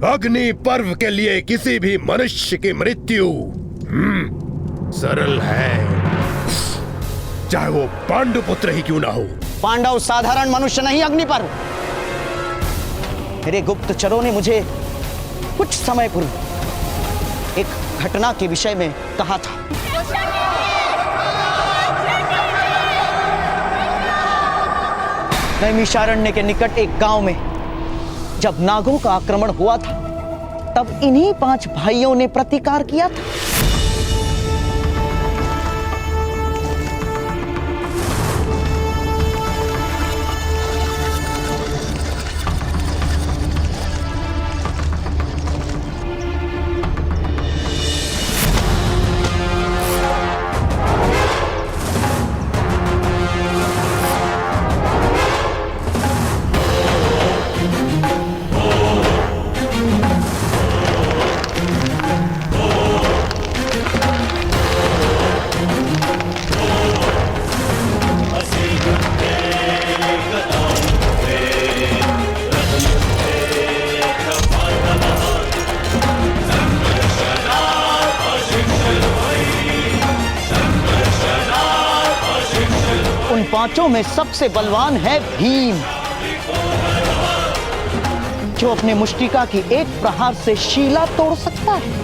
अग्नि पर्व के लिए किसी भी मनुष्य की मृत्यु सरल है, चाहे वो पांडुपुत्र ही क्यों ना हो। पांडव साधारण मनुष्य नहीं अग्निपर्व। मेरे गुप्तचरों ने मुझे कुछ समय पूर्व एक घटना के विषय में कहा था। नैमिषारण्य के निकट एक गांव में जब नागों का आक्रमण हुआ था, तब इन्हीं 5 भाइयों ने प्रतिकार किया था। उन 5 में सबसे बलवान है भीम, जो अपने मुष्टिका की एक प्रहार से शीला तोड़ सकता है।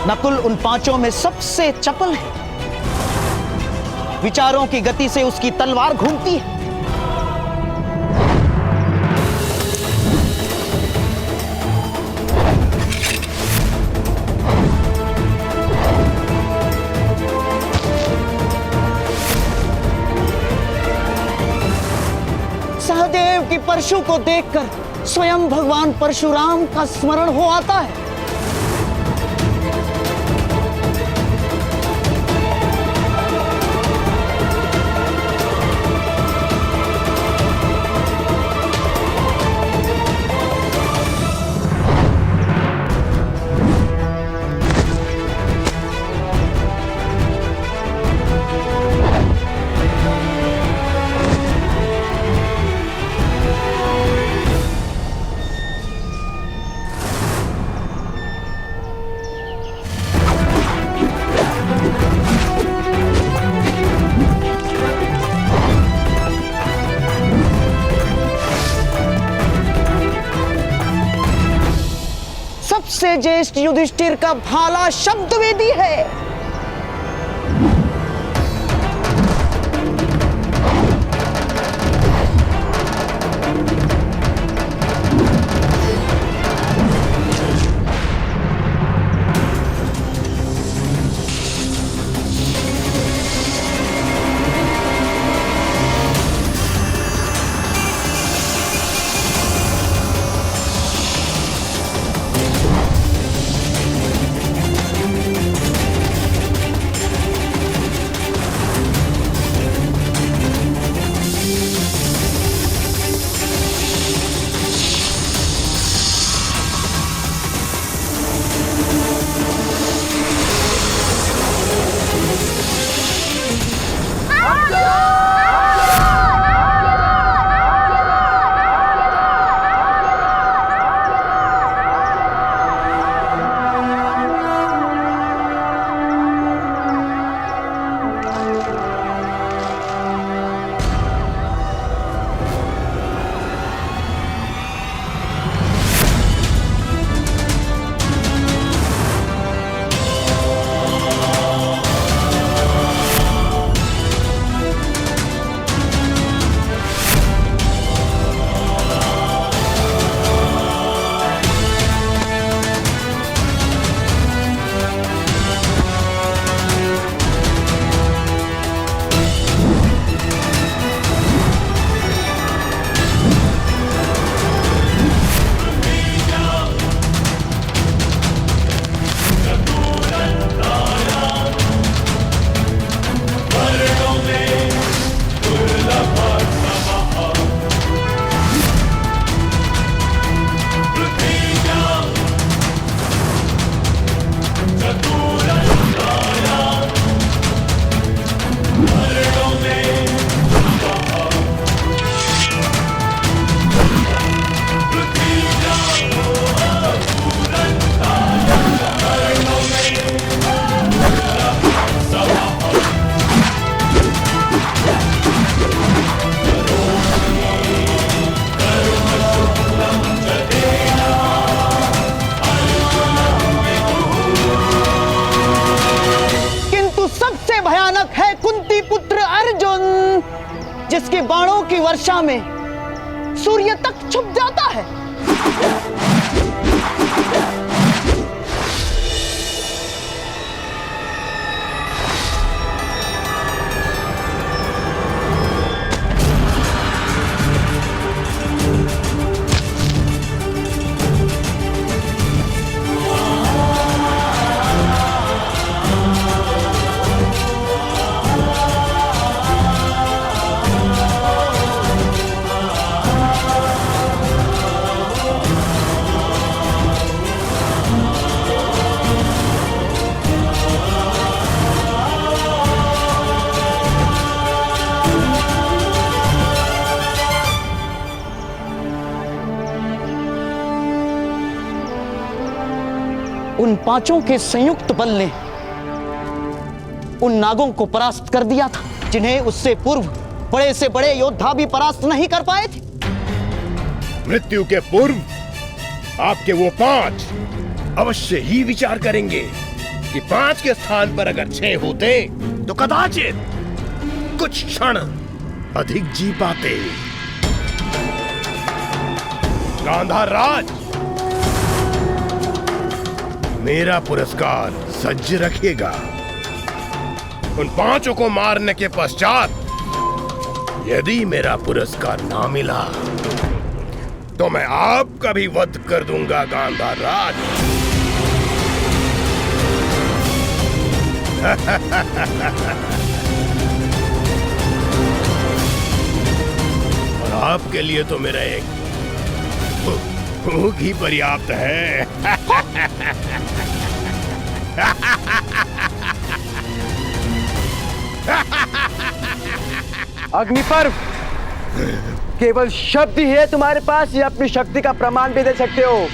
नकुल उन 5 में सबसे चपल है। विचारों की गति से उसकी तलवार घूमती है। सहदेव की परशु को देखकर स्वयं भगवान परशुराम का स्मरण हो आता है। सबसे ज्येष्ठ युधिष्ठिर का भाला शब्द वेदी है। उनके बाणों की वर्षा में सूर्य तक छुप जाता है। उन पांचों के संयुक्त बल ने उन नागों को परास्त कर दिया था, जिन्हें उससे पूर्व बड़े से बड़े योद्धा भी परास्त नहीं कर पाए थे। मृत्यु के पूर्व आपके वो पांच अवश्य ही विचार करेंगे कि पांच के स्थान पर अगर 6 होते तो कदाचित कुछ क्षण अधिक जी पाते। गांधार राज, मेरा पुरस्कार सज्ज रखिएगा। उन पांचों को मारने के पश्चात यदि मेरा पुरस्कार ना मिला तो मैं आपका भी वध कर दूंगा गांधार राज। और आपके लिए तो मेरा एक भूख ही पर्याप्त है। अग्निपर्व, केवल शब्द ही है तुम्हारे पास या अपनी शक्ति का प्रमाण भी दे सकते हो?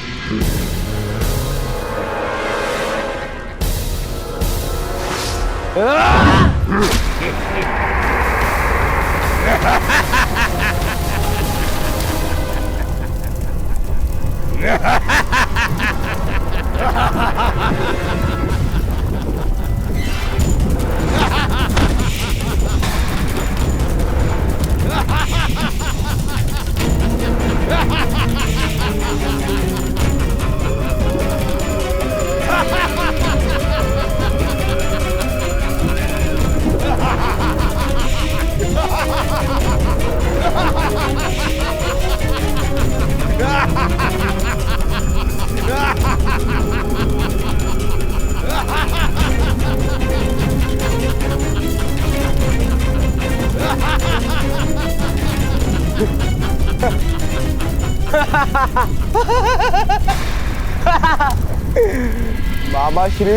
मामा श्री,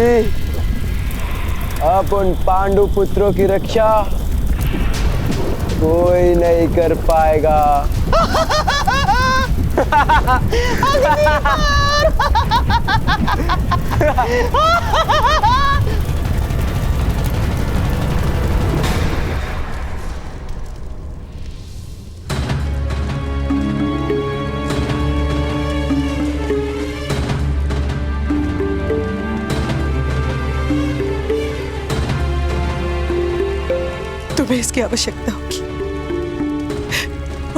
अब उन पांडु पुत्रों की रक्षा कोई नहीं कर पाएगा। तुम्हें इसकी आवश्यकता होगी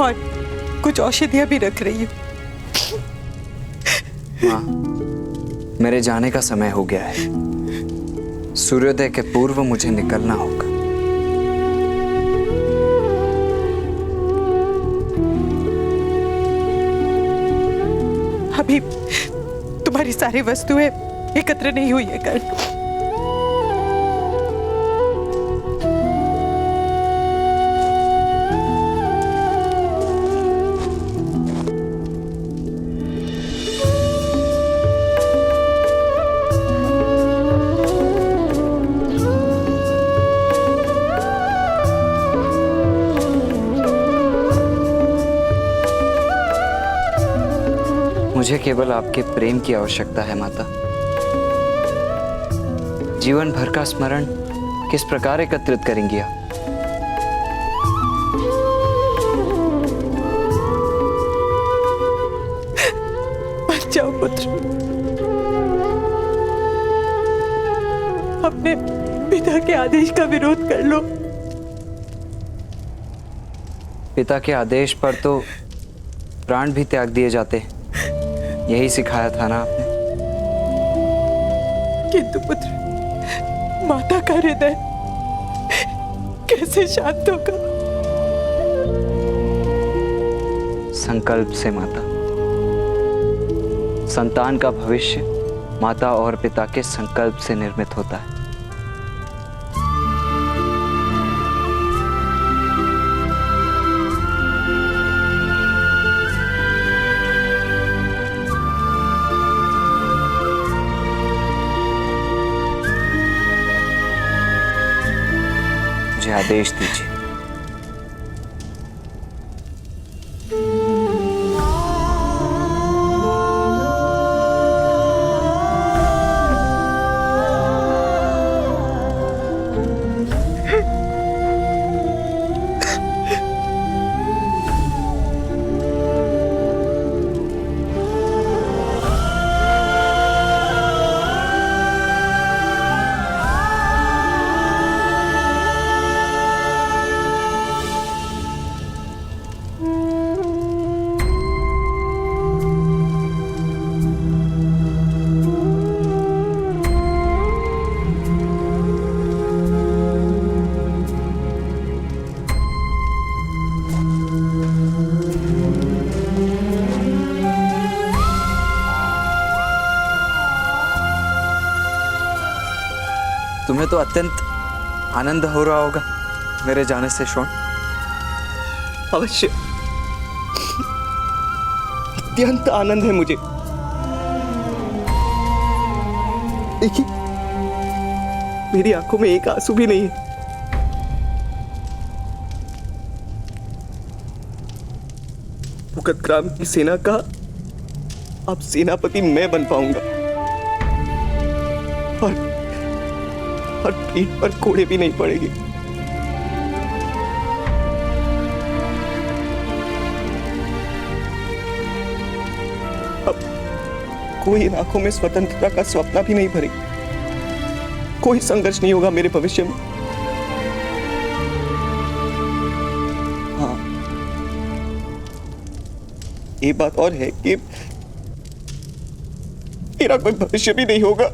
और कुछ औषधियां भी रख रही हूं। माँ, मेरे जाने का समय हो गया है। सूर्योदय के पूर्व मुझे निकलना होगा। अभी तुम्हारी सारी वस्तुएं एकत्र नहीं हुई है कर्ण। मुझे केवल आपके प्रेम की आवश्यकता है माता। जीवन भर का स्मरण किस प्रकार एकत्रित करेंगी आप? मत जाओ पुत्र, अपने पिता के आदेश का विरोध कर लो। पिता के आदेश पर तो प्राण भी त्याग दिए जाते। यही सिखाया था ना आपने। किंतु पुत्र, माता का हृदय कैसे शांत होगा? संकल्प से माता। संतान का भविष्य माता और पिता के संकल्प से निर्मित होता है। मुझे आदेश दीजिए। तुम्हें तो अत्यंत आनंद हो रहा होगा मेरे जाने से शोण। अवश्य, अत्यंत आनंद है मुझे। देखिए, मेरी आंखों में एक आंसू भी नहीं है। भूकतग्राम की सेना का अब सेनापति मैं बन पाऊंगा और पीठ पर कोड़े भी नहीं पड़ेगी। अब कोई इन आंखों में स्वतंत्रता का स्वप्न भी नहीं भरेगी। कोई संघर्ष नहीं होगा मेरे भविष्य में। हाँ, ये बात और है कि मेरा कोई भविष्य भी नहीं होगा।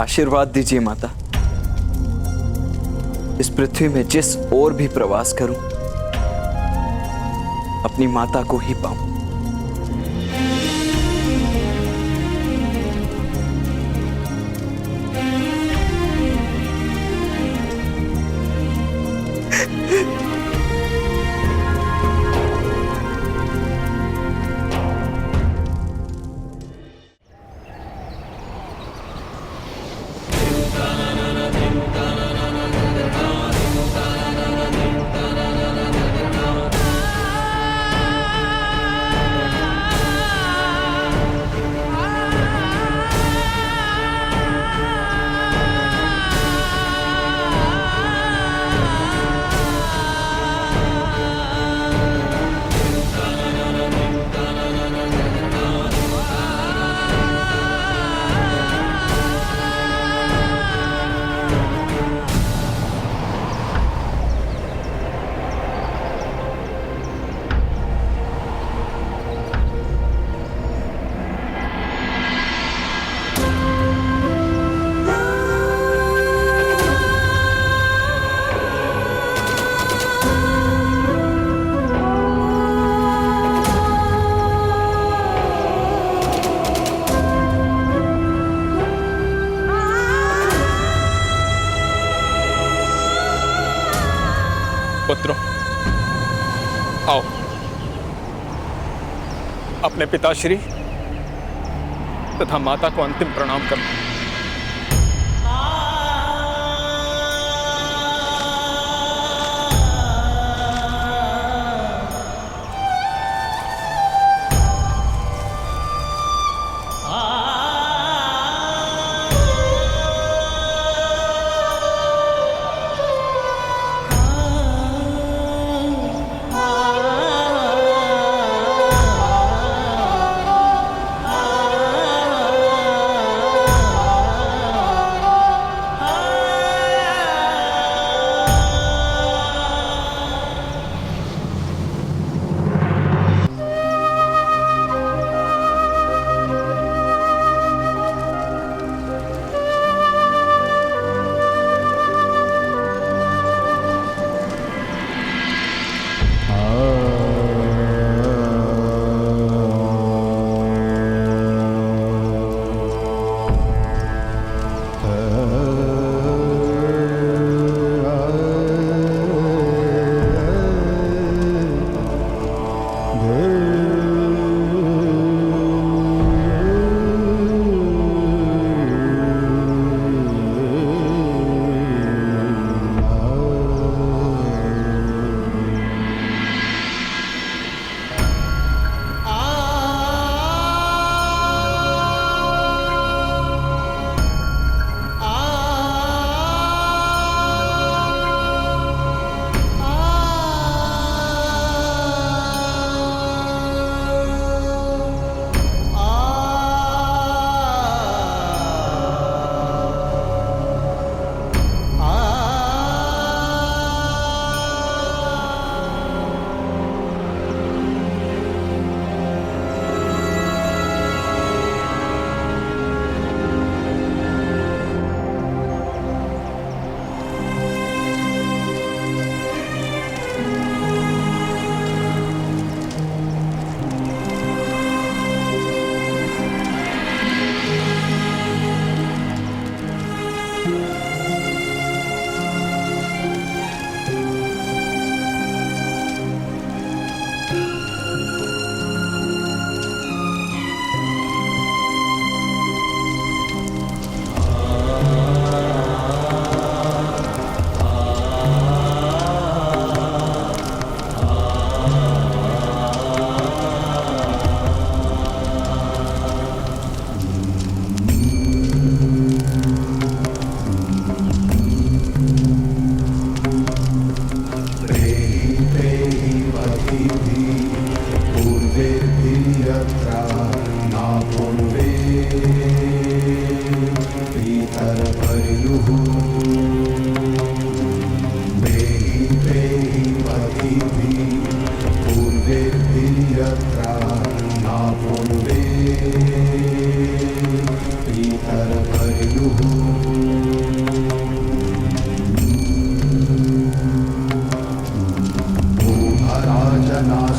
आशीर्वाद दीजिए माता। इस पृथ्वी में जिस ओर भी प्रवास करूं, अपनी माता को ही पाऊं। पुत्रों, आओ, अपने पिताश्री तथा माता को अंतिम प्रणाम करना।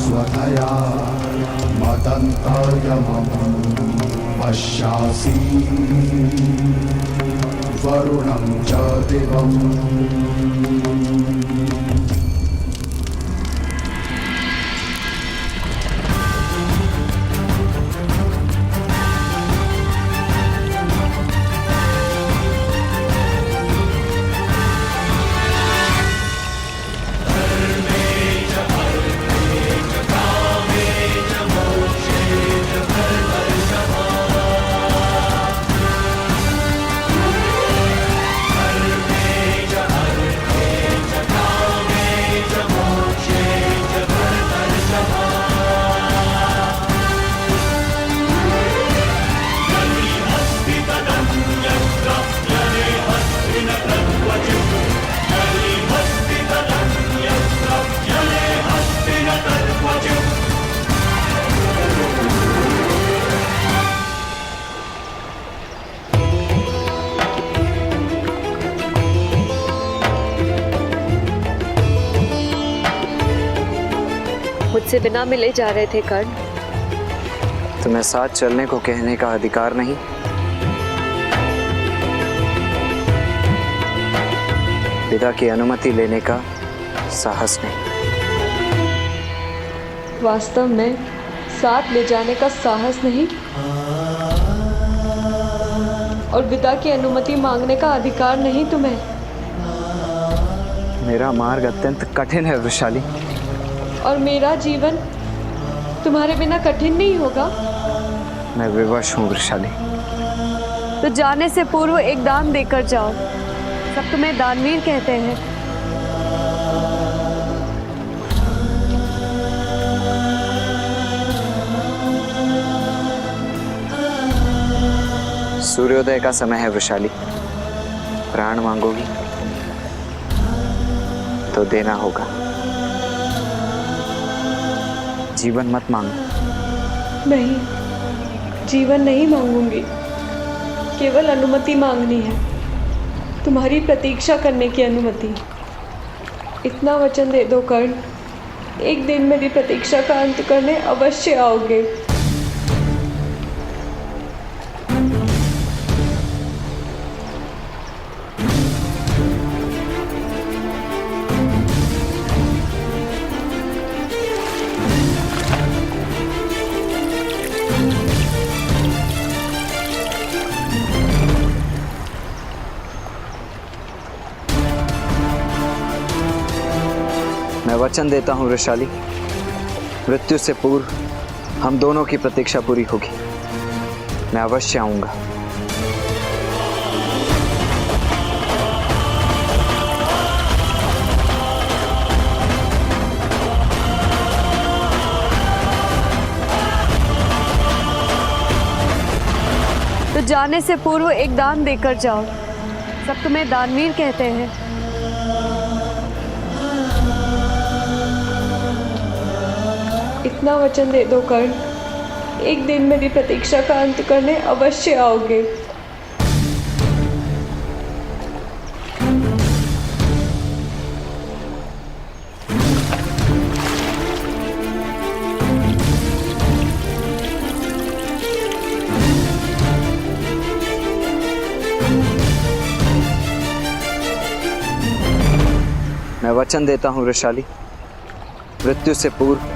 स्वधया मदन्तयमं पश्यासि वरुणं च दिवम्। मुझसे बिना मिले जा रहे थे कर्ण। तुम्हें साथ चलने को कहने का अधिकार नहीं? पिता की अनुमति लेने का साहस नहीं? वास्तव में साथ ले जाने का साहस नहीं और विदा की अनुमति मांगने का अधिकार नहीं तुम्हें? मेरा मार्ग अत्यंत कठिन है वृषाली। और मेरा जीवन तुम्हारे बिना कठिन नहीं होगा? मैं विवश हूँ वृषाली। तो जाने से पूर्व एक दान देकर जाओ। सब तुम्हें दानवीर कहते हैं। सूर्योदय का समय है वृषाली। प्राण मांगोगी तो देना होगा। जीवन मत मांगो। नहीं, जीवन नहीं मांगूंगी। केवल अनुमति मांगनी है, तुम्हारी प्रतीक्षा करने की अनुमति। इतना वचन दे दो कर्ण, एक दिन मेरी प्रतीक्षा का अंत करने अवश्य आओगे। मैं वचन देता हूँ वृषाली, मृत्यु से पूर्व हम दोनों की प्रतीक्षा पूरी होगी। मैं अवश्य आऊंगा। तो जाने से पूर्व एक दान देकर जाओ। सब तुम्हें दानवीर कहते हैं। इतना वचन दे दो कर्ण, एक दिन मेरी प्रतीक्षा का अंत करने अवश्य आओगे। मैं वचन देता हूँ वृषाली, मृत्यु से पूर्व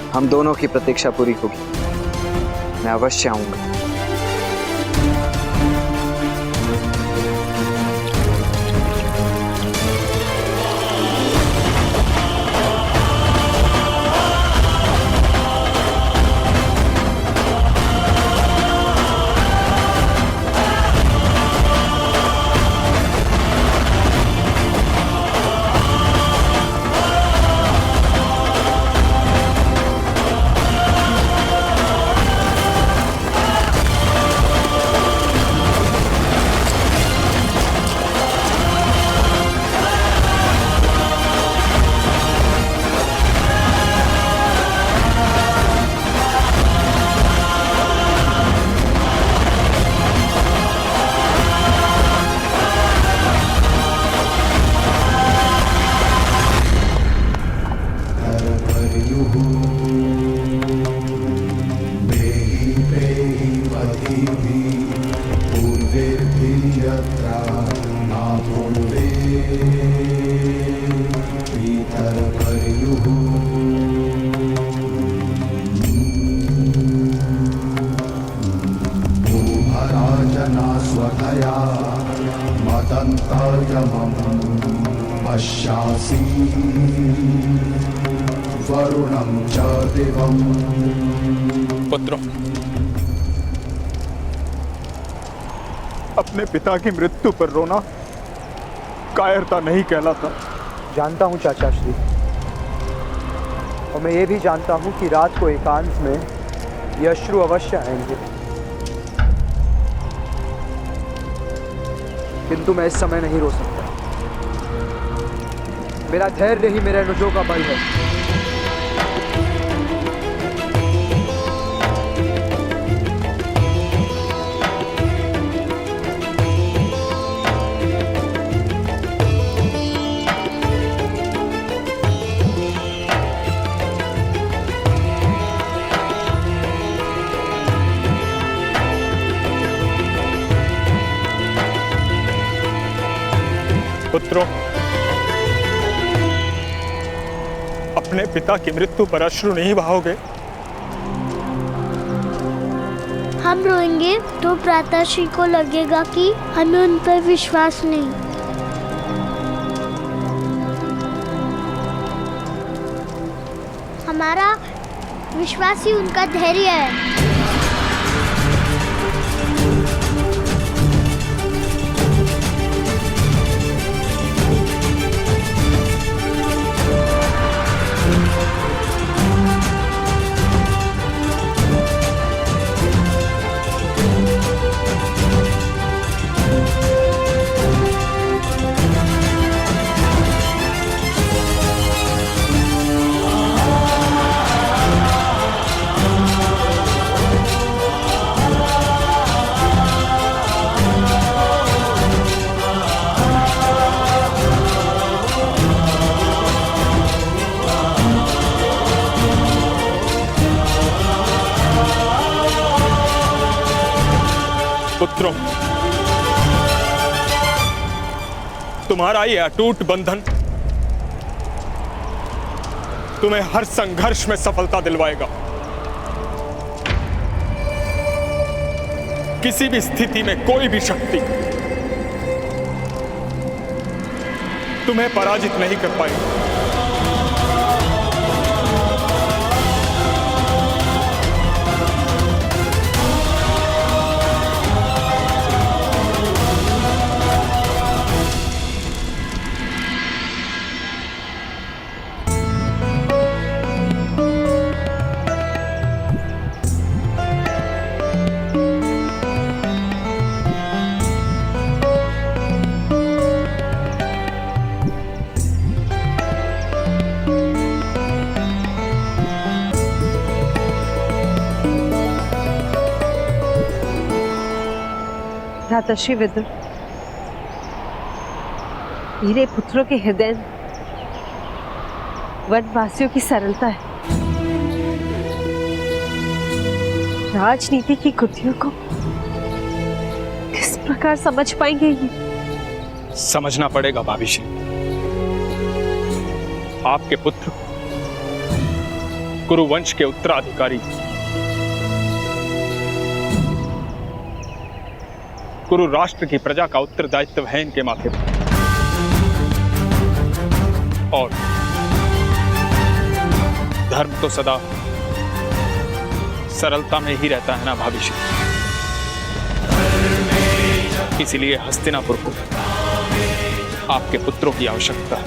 हम दोनों की प्रतीक्षा पूरी होगी। मैं अवश्य आऊंगा। पश्यासि वरुणं च दिवम्। पुत्रों, अपने पिता की मृत्यु पर रोना कायरता नहीं कहलाता। जानता हूँ चाचा श्री, और मैं ये भी जानता हूँ कि रात को एकांत में ये अश्रु अवश्य आएंगे, किंतु मैं इस समय नहीं रो सकता। मेरा धैर्य ही मेरे अनुजों का बल है। पुत्रों, अपने पिता की मृत्यु पर अश्रु नहीं बहाओगे? हम रोएंगे तो भ्राताश्री को लगेगा कि हमें उन पर विश्वास नहीं। हमारा विश्वास ही उनका धैर्य है। पुत्रों, तुम्हारा ये अटूट बंधन तुम्हें हर संघर्ष में सफलता दिलवाएगा। किसी भी स्थिति में कोई भी शक्ति तुम्हें पराजित नहीं कर पाएगी। भ्राताश्री विदुर, मेरे पुत्रों के हृदय में वनवासियों की सरलता है। राजनीति की कृतियों को किस प्रकार समझ पाएंगे ये? समझना पड़ेगा भाभीश्री। आपके पुत्र कुरुवंश के उत्तराधिकारी, कुरु राष्ट्र की प्रजा का उत्तरदायित्व है इनके माथे पर। और धर्म तो सदा सरलता में ही रहता है ना भाभीश्री। इसलिए हस्तिनापुर को आपके पुत्रों की आवश्यकता है।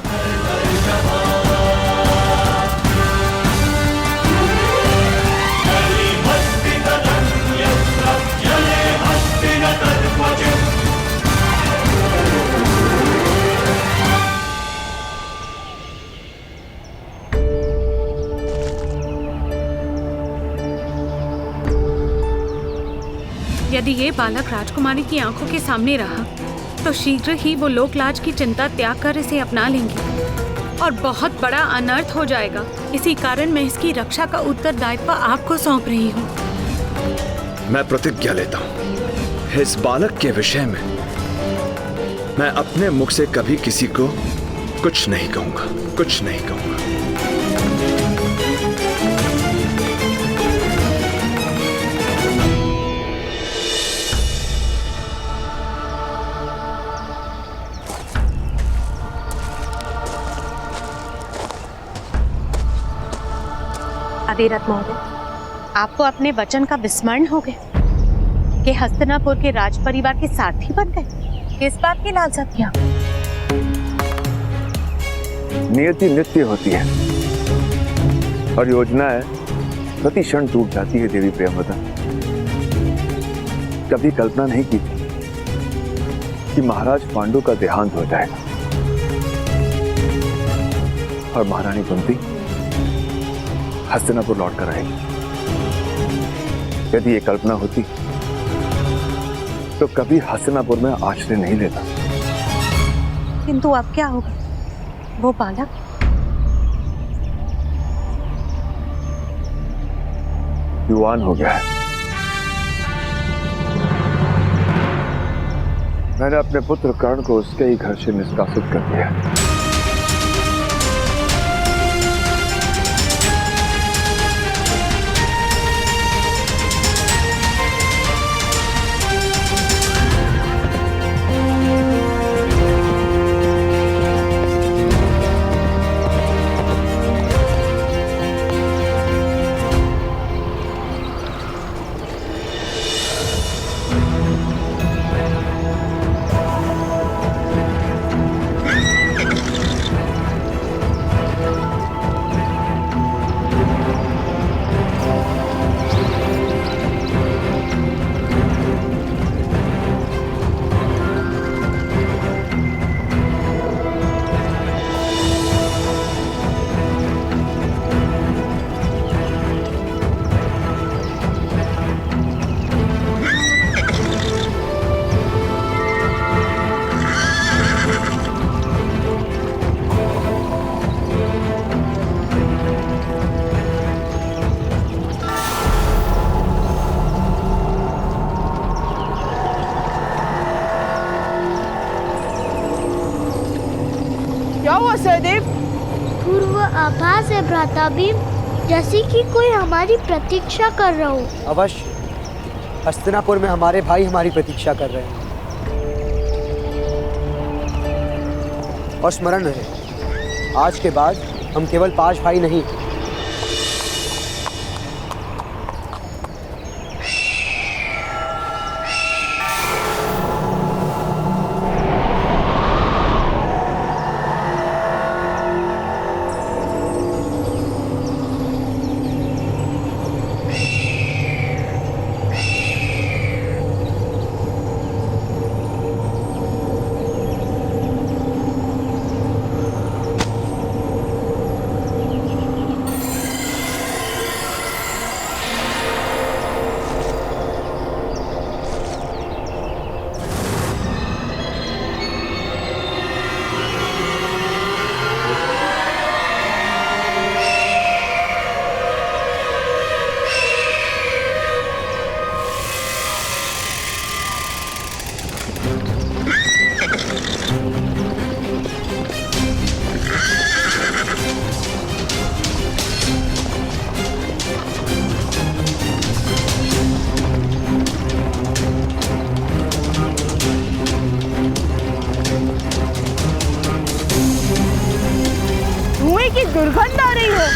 यदि ये बालक राजकुमारी की आंखों के सामने रहा तो शीघ्र ही वो लोकलाज की चिंता त्याग कर इसे अपना लेंगे और बहुत बड़ा अनर्थ हो जाएगा। इसी कारण मैं इसकी रक्षा का उत्तरदायित्व आपको सौंप रही हूँ। मैं प्रतिज्ञा लेता हूँ, इस बालक के विषय में मैं अपने मुख से कभी किसी को कुछ नहीं कहूंगा, कुछ नहीं कहूंगा। अविरत महोदय, आपको अपने वचन का विस्मरण हो गया कि हस्तिनापुर के राज परिवार के सारथी बन गए। किस बात की लालसा थी आप? नियति नित्य होती है और योजनाएं प्रति क्षण टूट जाती है। देवी प्रियंवदा, कभी कल्पना नहीं की थी कि महाराज पांडु का देहांत हो जाएगा और महारानी कुंती हस्तिनापुर लौट कर आएगी। यदि ये कल्पना होती तो कभी हस्तिनापुर में आश्रय नहीं लेता। किंतु अब क्या होगा? वो बालक युवान हो गया है। मैंने अपने पुत्र कर्ण को उसके ही घर से निष्कासित कर दिया। हुआ सहदेव? पूर्व आभास है भ्राता भीम, जैसे कि कोई हमारी प्रतीक्षा कर रहा हो। अवश्य, हस्तिनापुर में हमारे भाई हमारी प्रतीक्षा कर रहे हैं। और स्मरण रहे, आज के बाद हम केवल 5 भाई नहीं, की दुर्गंध आ रही है।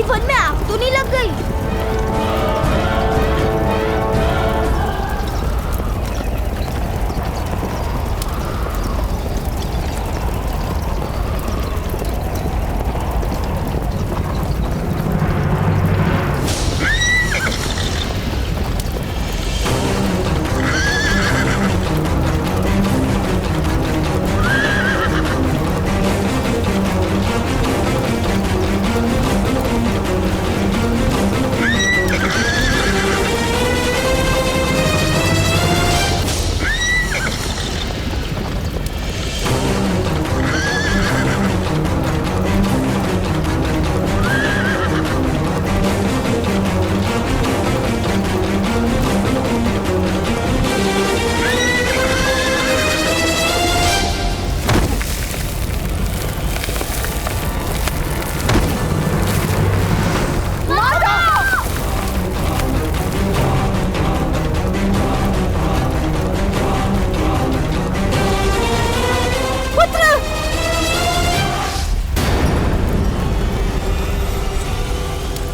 वन में आग तो नहीं लग गई?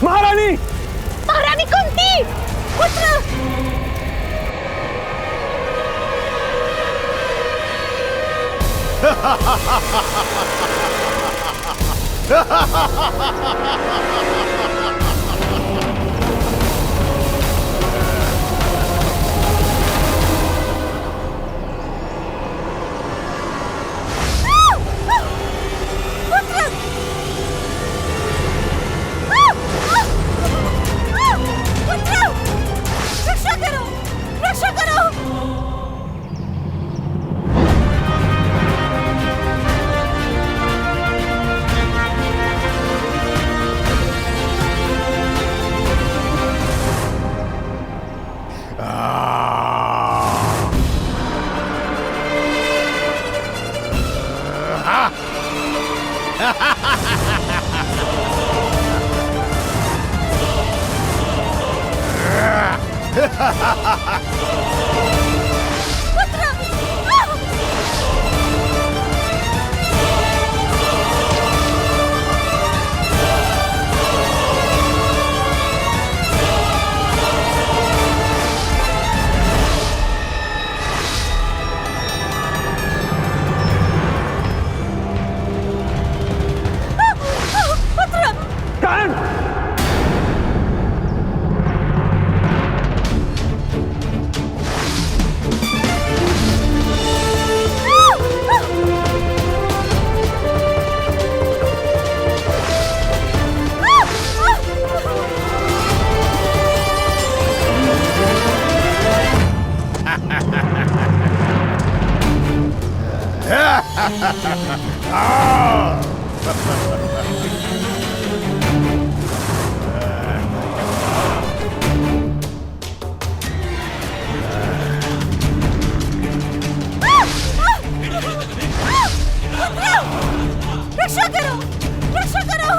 महारानी! महारानी कुंती! पुत्र! रक्षा करो, रक्षा करो,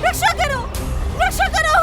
रक्षा करो, रक्षा करो,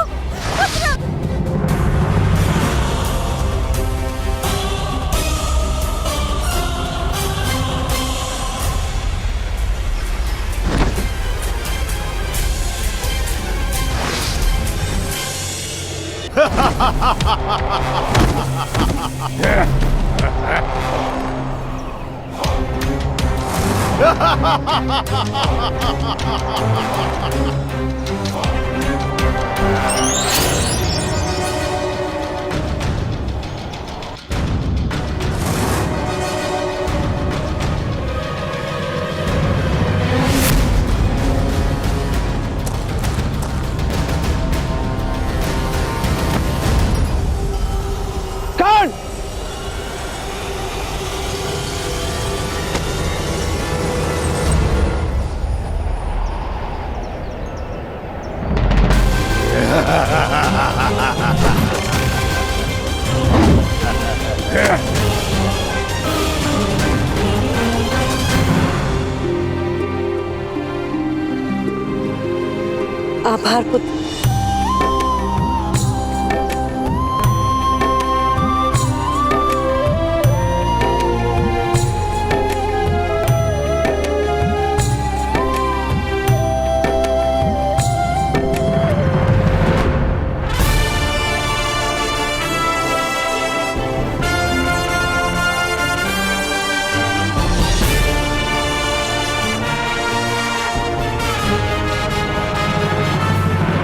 आभार पुत्र।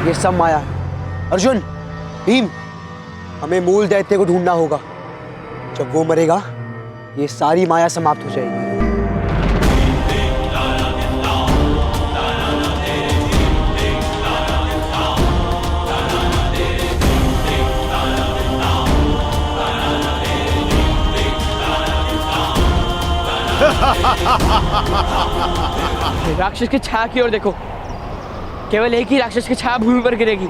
ये सब माया है। अर्जुन, भीम, हमें मूल दैत्य को ढूंढना होगा। जब वो मरेगा ये सारी माया समाप्त हो जाएगी। राक्षस की छाया की ओर देखो, केवल एक ही राक्षस की छाया भूमि पर गिरेगी।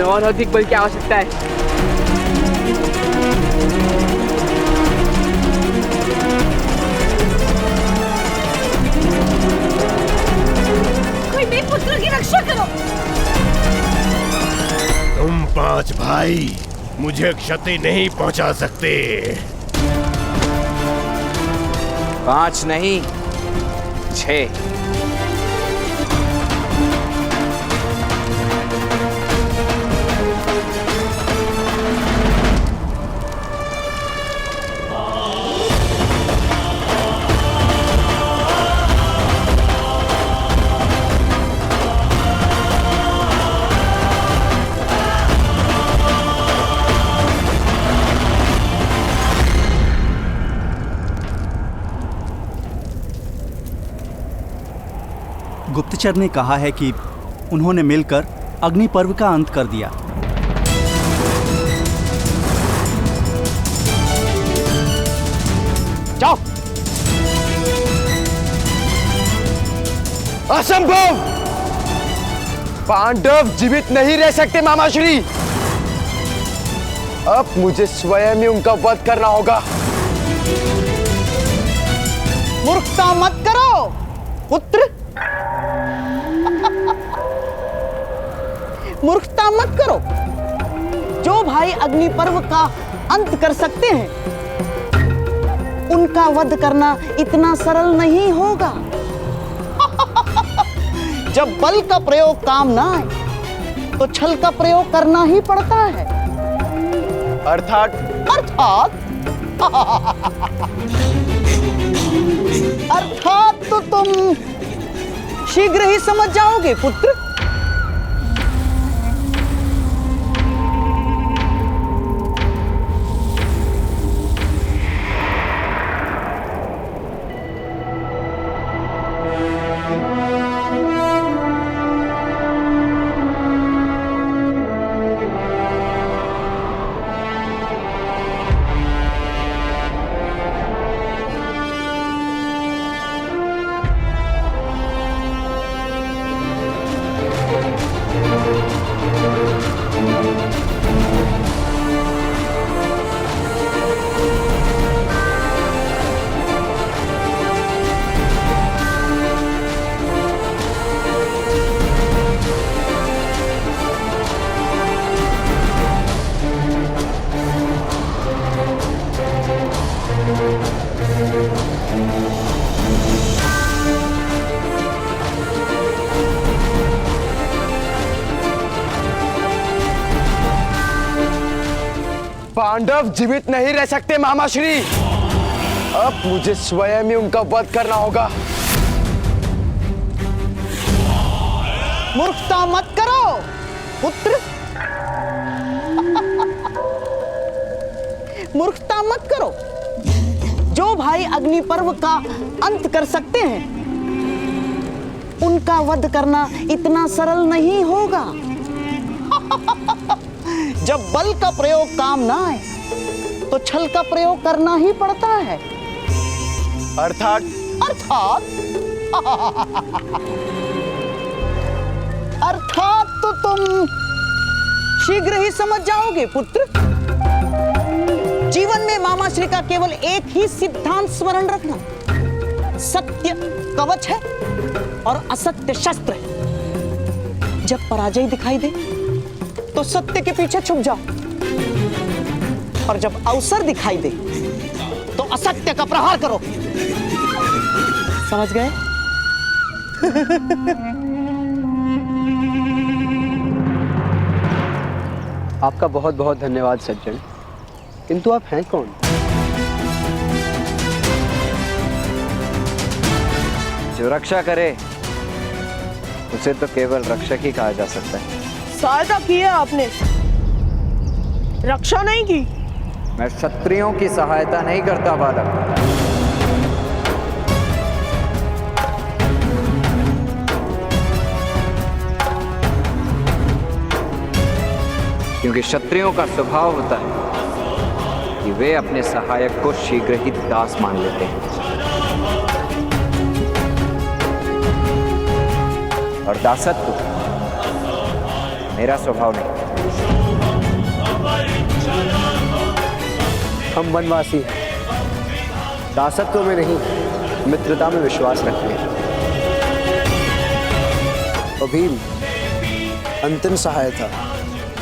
और अधिक बल की आवश्यकता है। कोई मेरे पुत्र की रक्षा करो। तुम 5 भाई मुझे क्षति नहीं पहुंचा सकते। 5 नहीं, 6। गुप्तचर ने कहा है कि उन्होंने मिलकर अग्नि पर्व का अंत कर दिया। जाओ। असंभव! पांडव जीवित नहीं रह सकते मामाश्री। अब मुझे स्वयं ही उनका वध करना होगा। मूर्खता मत करो पुत्र। मूर्खता मत करो। जो भाई अग्नि पर्व का अंत कर सकते हैं, उनका वध करना इतना सरल नहीं होगा। जब बल का प्रयोग काम ना आए, तो छल का प्रयोग करना ही पड़ता है। अर्थात तो तुम शीघ्र ही समझ जाओगे पुत्र। पांडव जीवित नहीं रह सकते मामाश्री। अब मुझे स्वयं ही उनका वध करना होगा। मूर्खता मत करो पुत्र। मूर्खता मत करो। जो भाई अग्नि पर्व का अंत कर सकते हैं, उनका वध करना इतना सरल नहीं होगा। जब बल का प्रयोग काम ना आए, तो छल का प्रयोग करना ही पड़ता है। अर्थात तो तुम शीघ्र ही समझ जाओगे पुत्र। जीवन में मामाश्री का केवल एक ही सिद्धांत स्मरण रखना। सत्य कवच है और असत्य शस्त्र है। जब पराजय दिखाई दे, तो सत्य के पीछे छुप जाओ, और जब अवसर दिखाई दे, तो असत्य का प्रहार करो। समझ गए? आपका बहुत बहुत धन्यवाद सज्जन, किंतु आप हैं कौन? जो रक्षा करे, उसे तो केवल रक्षक ही कहा जा सकता है। सहायता की है आपने, रक्षा नहीं की। मैं क्षत्रियों की सहायता नहीं करता बालक। क्योंकि क्षत्रियों का स्वभाव होता है कि वे अपने सहायक को शीघ्र ही दास मान लेते हैं, और दासत्व मेरा स्वभाव नहीं। हम वनवासी हैं, दासत्व में नहीं, मित्रता में विश्वास रखते हैं। और भीम, अंतिम सहायता,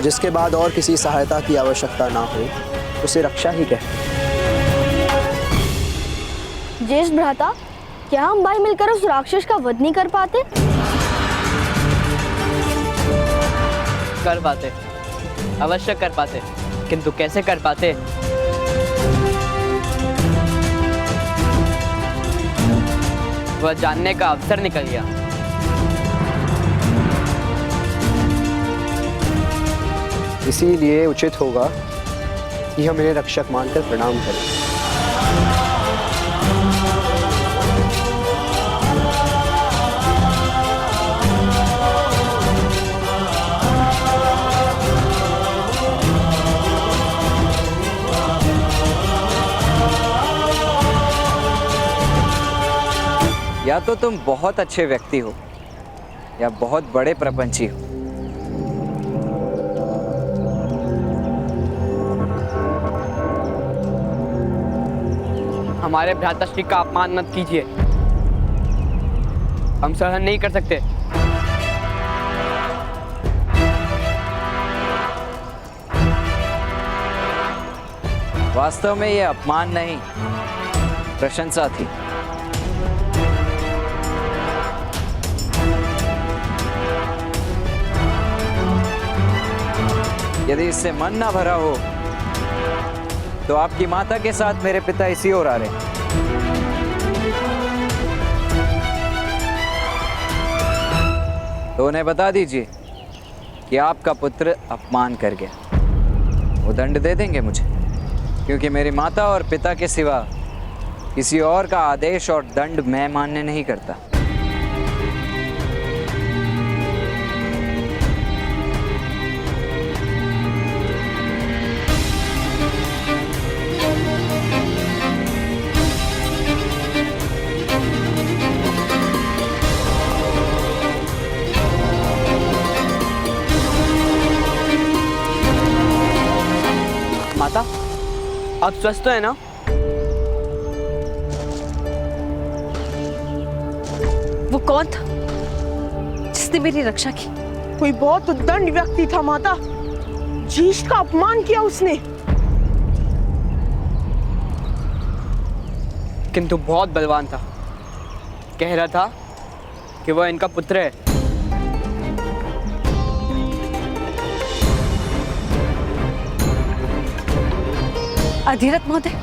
जिसके बाद और किसी सहायता की आवश्यकता ना हो, उसे रक्षा ही कहते हैं। ज्येष्ठ भ्राता, क्या हम भाई मिलकर उस राक्षस का वध नहीं कर पाते? कर पाते, अवश्य कर पाते, किंतु कैसे कर पाते? वह जानने का अवसर निकल गया। इसीलिए उचित होगा कि हम इन्हें रक्षक मानकर प्रणाम करें। तो तुम बहुत अच्छे व्यक्ति हो या बहुत बड़े प्रपंची हो। हमारे भ्राताश्री का अपमान मत कीजिए, हम सहन नहीं कर सकते। वास्तव में ये अपमान नहीं, प्रशंसा थी। यदि इससे मन ना भरा हो तो आपकी माता के साथ मेरे पिता इसी ओर आ रहे हैं। तो उन्हें बता दीजिए कि आपका पुत्र अपमान कर गया। वो दंड दे देंगे मुझे, क्योंकि मेरी माता और पिता के सिवा किसी और का आदेश और दंड मैं मान्य नहीं करता। माता, आप स्वस्थ तो है ना? वो कौन था जिसने मेरी रक्षा की? कोई बहुत उद्दंड व्यक्ति था माता, ज्येष्ठ का अपमान किया उसने। किंतु बहुत बलवान था, कह रहा था कि वह इनका पुत्र है। अधिरथ महोदय,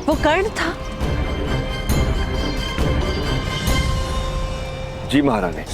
वो कर्ण था? जी महारानी।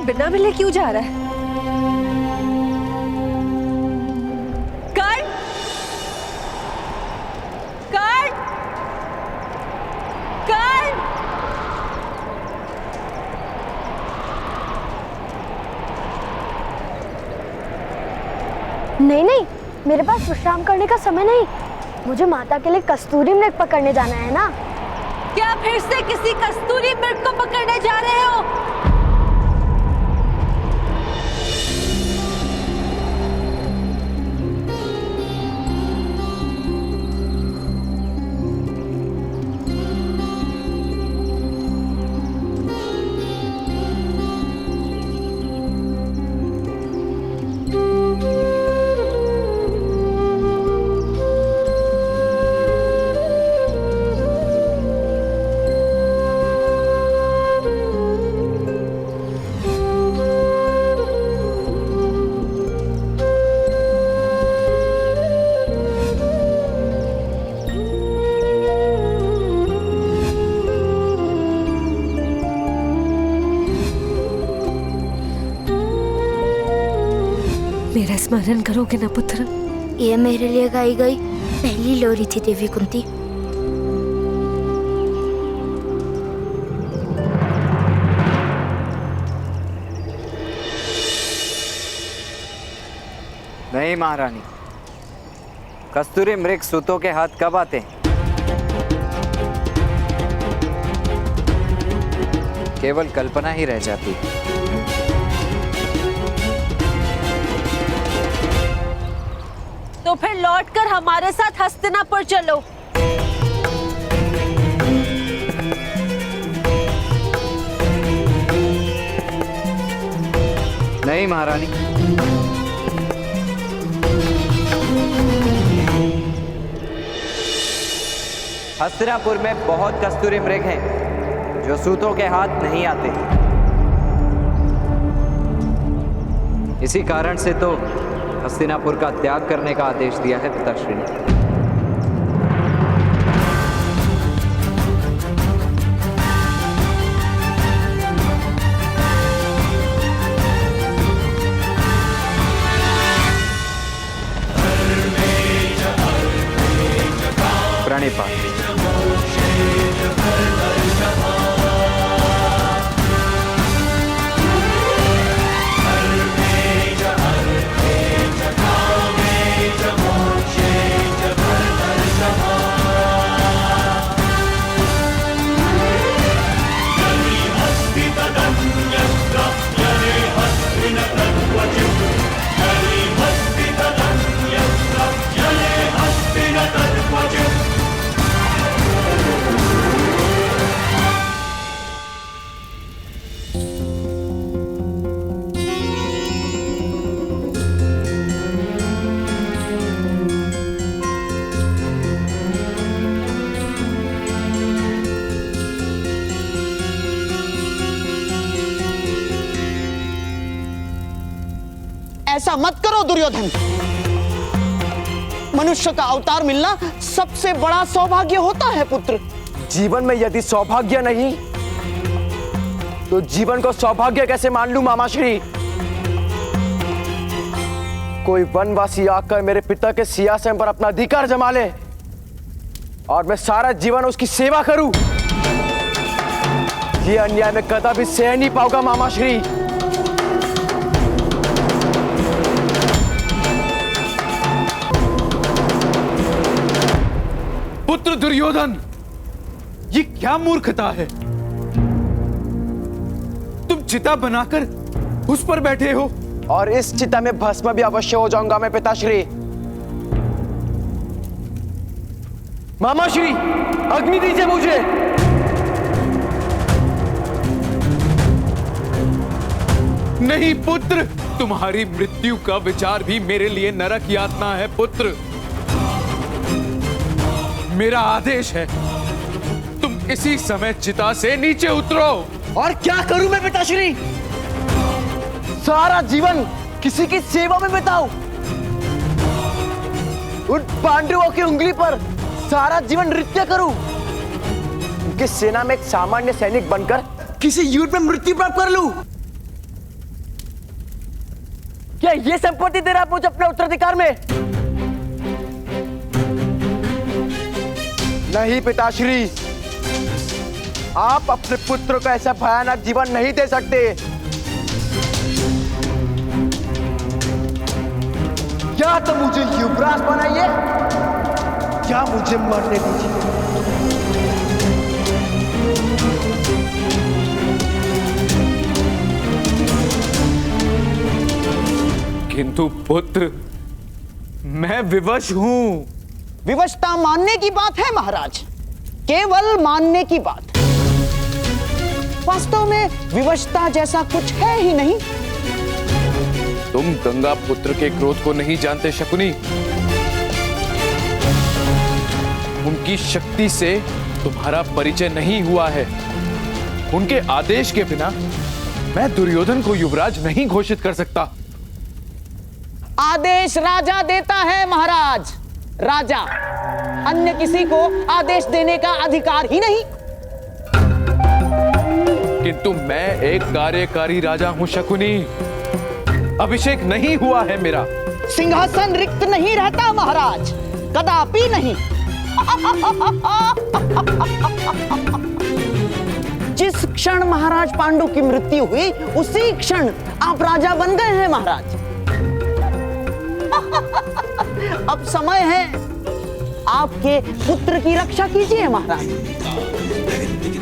बिना मिले क्यों जा रहा है? कर्ण! कर्ण! कर्ण! नहीं नहीं, मेरे पास विश्राम करने का समय नहीं। मुझे माता के लिए कस्तूरी मृग पकड़ने जाना है ना। क्या फिर से किसी कस्तूरी मृग को पकड़ने जा रहे हो? मेरा स्मरण करोगे ना पुत्र? ये मेरे लिए गाई गई पहली लोरी थी देवी कुंती। नहीं महारानी, कस्तूरी मृग सूतों के हाथ कब आते हैं? केवल कल्पना ही रह जाती है। तो फिर लौटकर हमारे साथ हस्तिनापुर चलो। नहीं महारानी, हस्तिनापुर में बहुत कस्तूरी मृग हैं जो सूतों के हाथ नहीं आते। इसी कारण से तो हस्तिनापुर का त्याग करने का आदेश दिया है पिताश्री ने। प्रणिपात। ऐसा मत करो दुर्योधन। मनुष्य का अवतार मिलना सबसे बड़ा सौभाग्य होता है पुत्र। जीवन में यदि सौभाग्य नहीं तो जीवन को सौभाग्य कैसे मान लूं मामाश्री? कोई वनवासी आकर मेरे पिता के सिंहासन पर अपना अधिकार जमा ले और मैं सारा जीवन उसकी सेवा करूं, ये अन्याय मैं कदापि सह नहीं पाऊंगा मामाश्री। पुत्र दुर्योधन, ये क्या मूर्खता है? तुम चिता बनाकर उस पर बैठे हो और इस चिता में भस्म भी अवश्य हो जाऊंगा मैं पिताश्री। मामाश्री, अग्नि दीजिए मुझे। नहीं पुत्र, तुम्हारी मृत्यु का विचार भी मेरे लिए नरक यातना है पुत्र। मेरा आदेश है, तुम इसी समय चिता से नीचे उतरो। और क्या करूं मैं पिताश्री? सारा जीवन किसी की सेवा में बिताऊं, उन पांडवों की उंगली पर सारा जीवन नृत्य करूं, उनकी सेना में एक सामान्य सैनिक बनकर किसी युद्ध में मृत्यु प्राप्त कर लूं? क्या ये संपत्ति दे रहा है मुझे अपने उत्तराधिकार में? नहीं पिताश्री, आप अपने पुत्र को ऐसा भयानक जीवन नहीं दे सकते। या तो मुझे युवराज बनाइए या मुझे मरने दीजिए। किंतु पुत्र, मैं विवश हूं। विवशता मानने की बात है महाराज, केवल मानने की बात। वास्तव में विवशता जैसा कुछ है ही नहीं। तुम गंगा पुत्र के क्रोध को नहीं जानते शकुनी। उनकी शक्ति से तुम्हारा परिचय नहीं हुआ है। उनके आदेश के बिना मैं दुर्योधन को युवराज नहीं घोषित कर सकता। आदेश राजा देता है महाराज, राजा। अन्य किसी को आदेश देने का अधिकार ही नहीं। किंतु मैं एक कार्यकारी राजा हूं शकुनी। अभिषेक नहीं हुआ है मेरा। सिंहासन रिक्त नहीं रहता महाराज, कदापि नहीं। जिस क्षण महाराज पांडु की मृत्यु हुई उसी क्षण आप राजा बन गए हैं महाराज। अब समय है, आपके पुत्र की रक्षा कीजिए महाराज।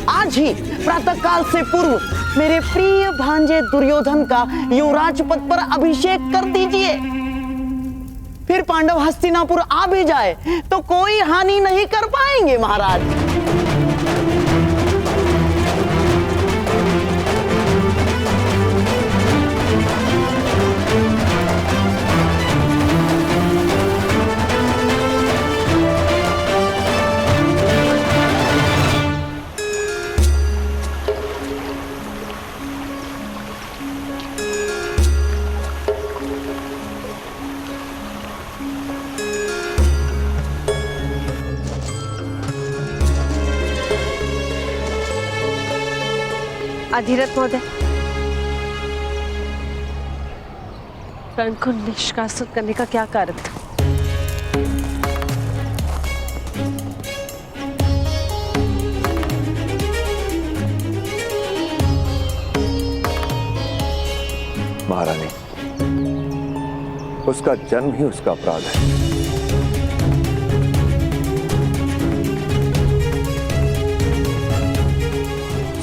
आज ही प्रातःकाल से पूर्व मेरे प्रिय भांजे दुर्योधन का युवराज पद पर अभिषेक कर दीजिए। फिर पांडव हस्तिनापुर आ भी जाए तो कोई हानि नहीं कर पाएंगे महाराज। अधिरथ महोदय, कर्ण को निष्कासित करने का क्या कारण था? महारानी, उसका जन्म ही उसका अपराध है।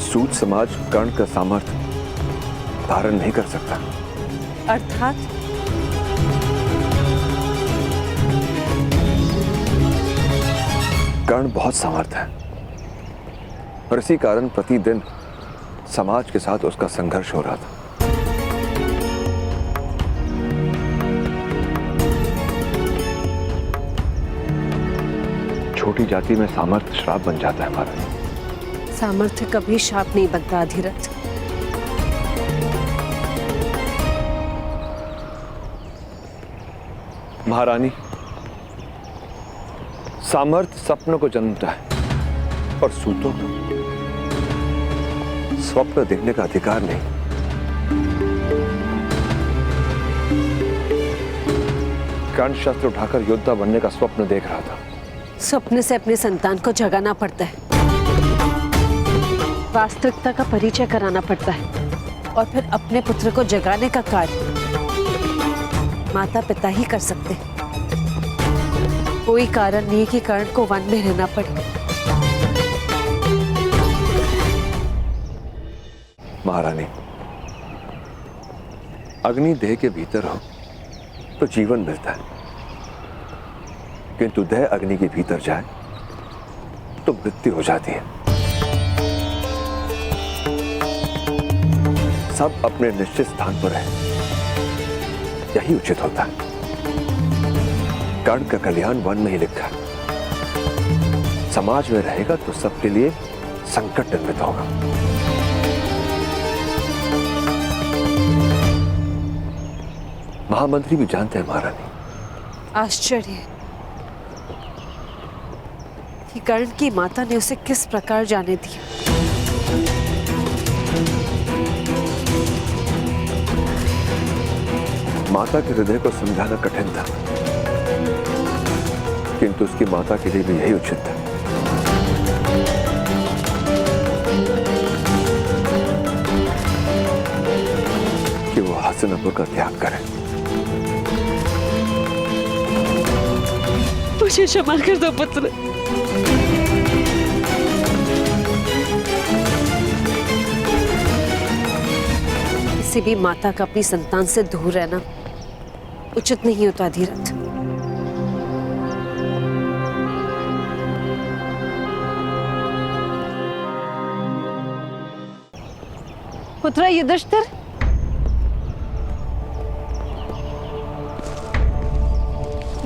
सूत समाज कर्ण का सामर्थ्य धारण नहीं कर सकता। अर्थात कर्ण बहुत सामर्थ्य है और इसी कारण प्रतिदिन समाज के साथ उसका संघर्ष हो रहा था। छोटी जाति में सामर्थ्य श्राप बन जाता है महारानी। सामर्थ्य कभी शाप नहीं बनता अधिरथ। महारानी, सामर्थ्य सपनों को जन्मता है और सूतों को स्वप्न देखने का अधिकार नहीं। कर्ण शस्त्र उठाकर योद्धा बनने का स्वप्न देख रहा था। सपने से अपने संतान को जगाना पड़ता है, वास्तविकता का परिचय कराना पड़ता है और फिर अपने पुत्र को जगाने का कार्य माता पिता ही कर सकते हैं। कोई कारण नहीं कि कर्ण को वन में रहना पड़े। महारानी, अग्नि देह के भीतर हो तो जीवन मिलता है, किंतु देह अग्नि के भीतर जाए तो मृत्यु हो जाती है। सब अपने निश्चित स्थान पर है, यही उचित होता है। कर्ण का कल्याण वन में ही लिखा है। समाज में रहेगा तो सबके लिए संकट निर्मित होगा। महामंत्री भी जानते हैं महारानी। आश्चर्य है कि कर्ण की माता ने उसे किस प्रकार जाने दिया। माता के हृदय को समझाना कठिन था, किंतु उसकी माता के लिए भी यही उचित था। कि वो हस्तिनापुर का त्याग करे। मुझे क्षमा कर दो पुत्र। किसी भी माता का अपनी संतान से दूर रहना उचित नहीं होता धीरज। पुत्र युधिष्ठिर,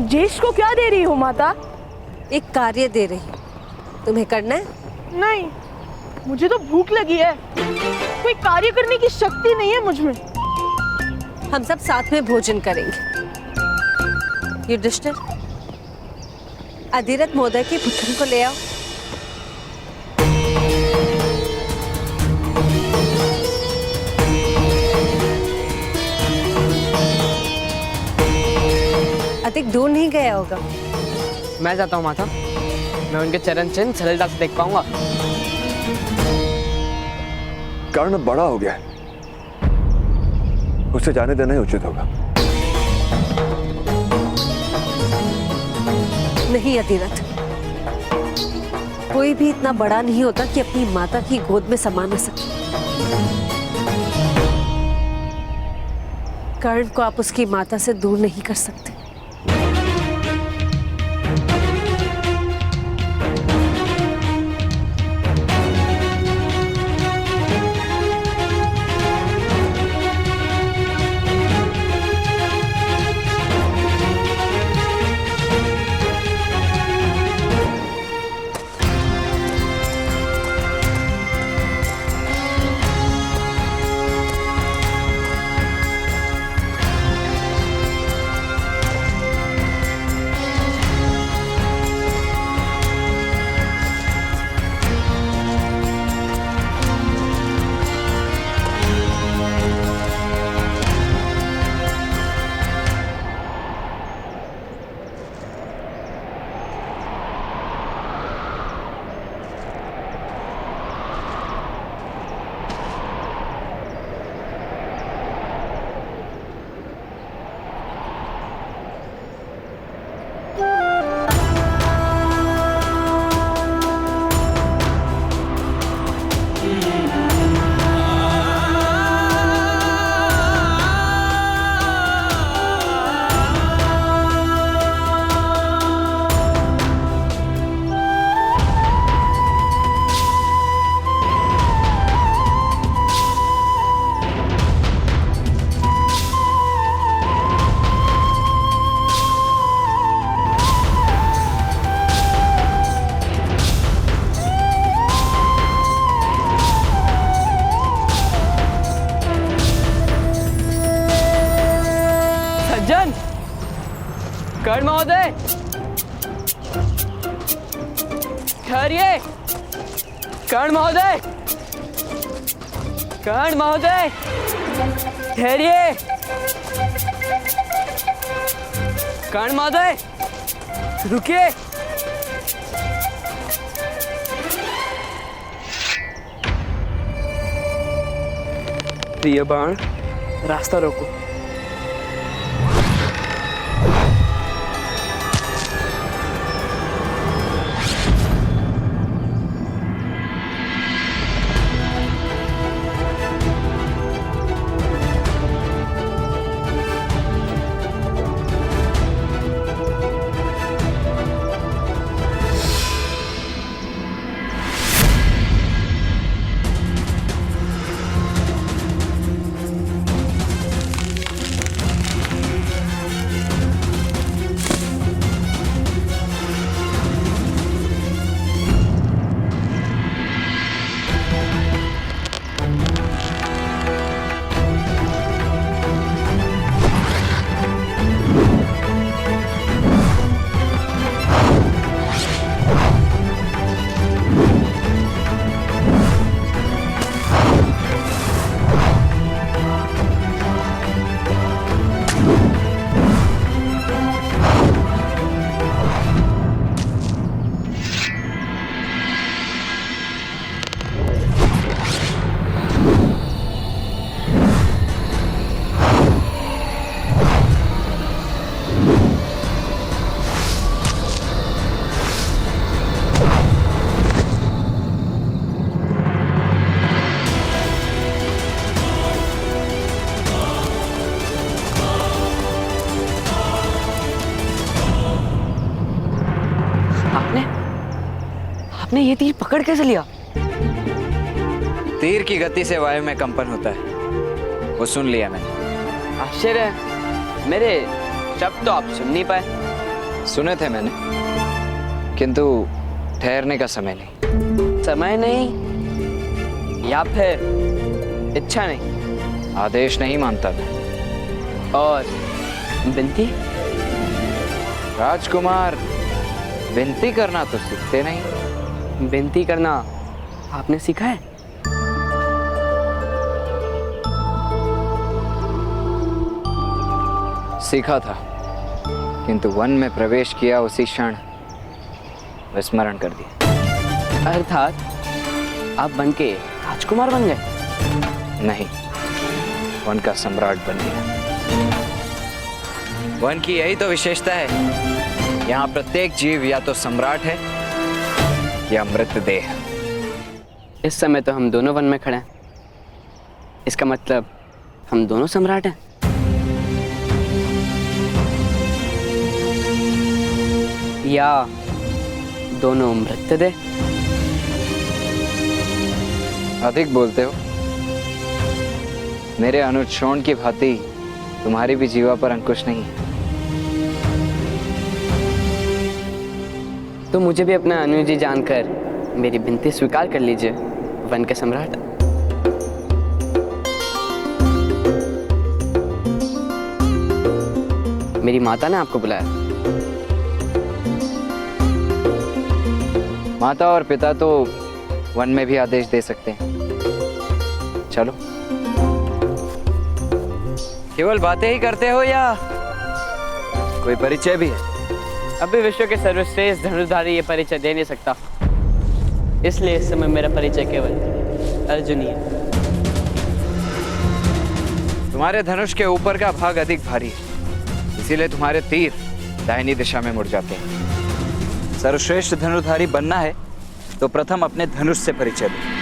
ज्येष्ठ को क्या दे रही हो माता? एक कार्य दे रही हूं, तुम्हें करना है? नहीं, मुझे तो भूख लगी है। कोई कार्य करने की शक्ति नहीं है मुझ में। हम सब साथ में भोजन करेंगे। युधिष्ठिर, अधिरथ महोदय के पुत्र को ले आओ। अधिक दूर नहीं गया होगा। मैं जाता हूँ माता, मैं उनके चरण चिन्ह सरलता से देख पाऊंगा। कर्ण बड़ा हो गया है, उसे जाने देना ही उचित होगा। नहीं अधिरथ, कोई भी इतना बड़ा नहीं होता कि अपनी माता की गोद में समा न सके। कर्ण को आप उसकी माता से दूर नहीं कर सकते। ठहरिए। कर्ण महोदय, कर्ण महोदय, ठहरिए। कर्ण महोदय, रुकिए। प्रिय बाण, रास्ता रोको। आपने ये तीर पकड़ कैसे लिया? तीर की गति से वायु में कंपन होता है, वो सुन लिया मैंने। आश्चर्य है, मेरे शब्द तो आप सुन नहीं पाए। सुने थे मैंने, किंतु ठहरने का समय नहीं। समय नहीं या फिर इच्छा नहीं? आदेश नहीं मानता मैं। और विनती? राजकुमार, विनती करना तो सीखते नहीं। विनती करना आपने सीखा है? सीखा था, किंतु वन में प्रवेश किया उसी क्षण विस्मरण कर दिया। अर्थात आप वन के राजकुमार बन गए? नहीं, वन का सम्राट बन गया। वन की यही तो विशेषता है, यहाँ प्रत्येक जीव या तो सम्राट है या मृतदेह। इस समय तो हम दोनों वन में खड़े हैं, इसका मतलब हम दोनों सम्राट हैं। या दोनों मृतदेह? अधिक बोलते हो। मेरे अनुज शोण की भांति तुम्हारी भी जीवा पर अंकुश नहीं है। तो मुझे भी अपना अनुजी जानकर मेरी विनती स्वीकार कर लीजिए, वन के सम्राट। मेरी माता ने आपको बुलाया। माता और पिता तो वन में भी आदेश दे सकते हैं। चलो। केवल बातें ही करते हो या कोई परिचय भी है? अभी विश्व के सर्वश्रेष्ठ धनुर्धारी ये परिचय दे नहीं सकता, इसलिए इस समय मेरा परिचय केवल अर्जुन ही है। तुम्हारे धनुष के ऊपर का भाग अधिक भारी है, इसीलिए तुम्हारे तीर दाहिनी दिशा में मुड़ जाते हैं। सर्वश्रेष्ठ धनुर्धारी बनना है तो प्रथम अपने धनुष से परिचय दो।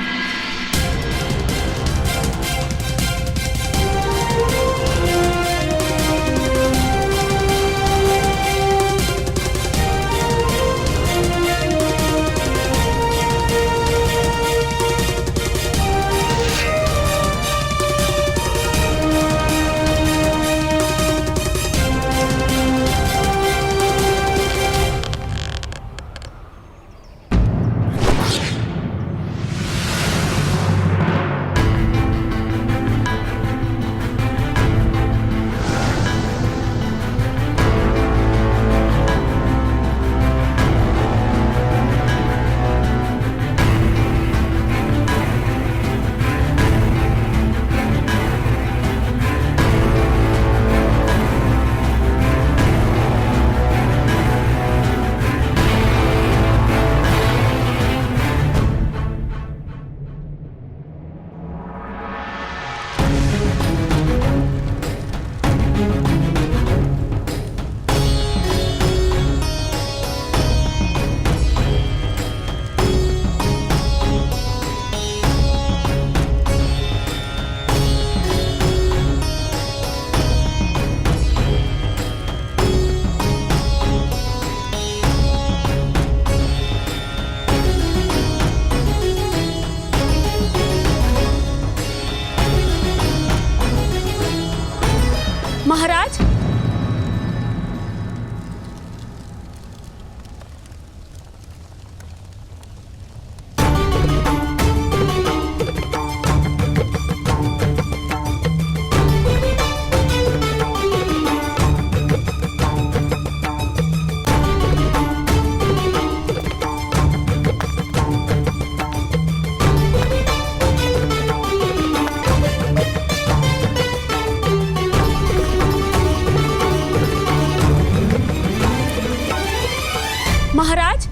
महाराज,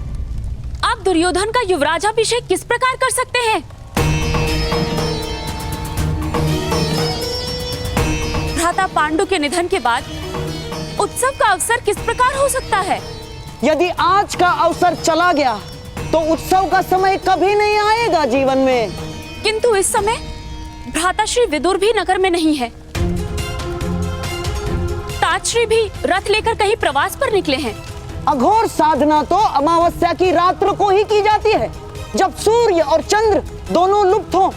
आप दुर्योधन का युवराजाभिषेक किस प्रकार कर सकते हैं? भ्राता पांडु के निधन के बाद उत्सव का अवसर किस प्रकार हो सकता है? यदि आज का अवसर चला गया तो उत्सव का समय कभी नहीं आएगा जीवन में। किंतु इस समय भ्राताश्री विदुर भी नगर में नहीं है। तातश्री भी रथ लेकर कहीं प्रवास पर निकले हैं। अघोर साधना तो अमावस्या की रात्र को ही की जाती है, जब सूर्य और चंद्र दोनों लुप्त हों।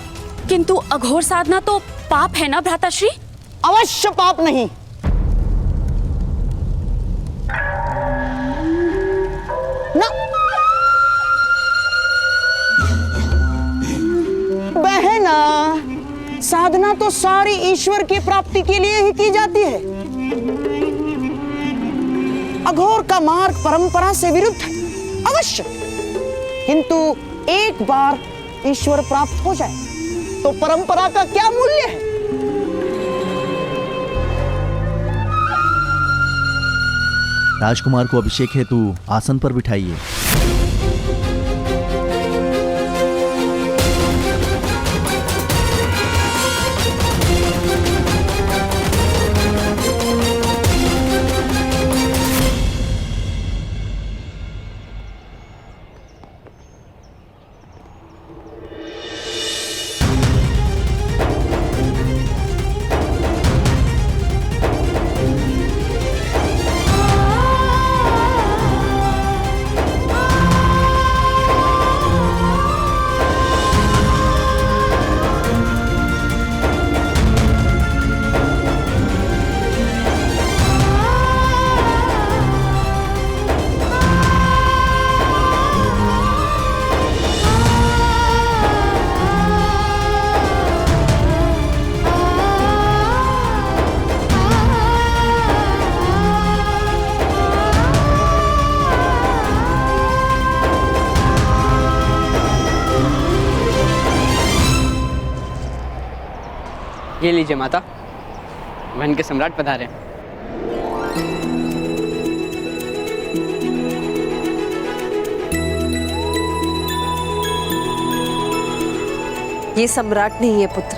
किंतु अघोर साधना तो पाप है ना भ्राताश्री? अवश्य पाप नहीं। ना बहना, साधना तो सारी ईश्वर की प्राप्ति के लिए ही की जाती है। अघोर का मार्ग परंपरा से विरुद्ध है, अवश्य। किंतु एक बार ईश्वर प्राप्त हो जाए तो परंपरा का क्या मूल्य है? राजकुमार को अभिषेक हेतु आसन पर बिठाइए। ये लीजिए माता, वन के सम्राट पधारे। ये सम्राट नहीं है पुत्र।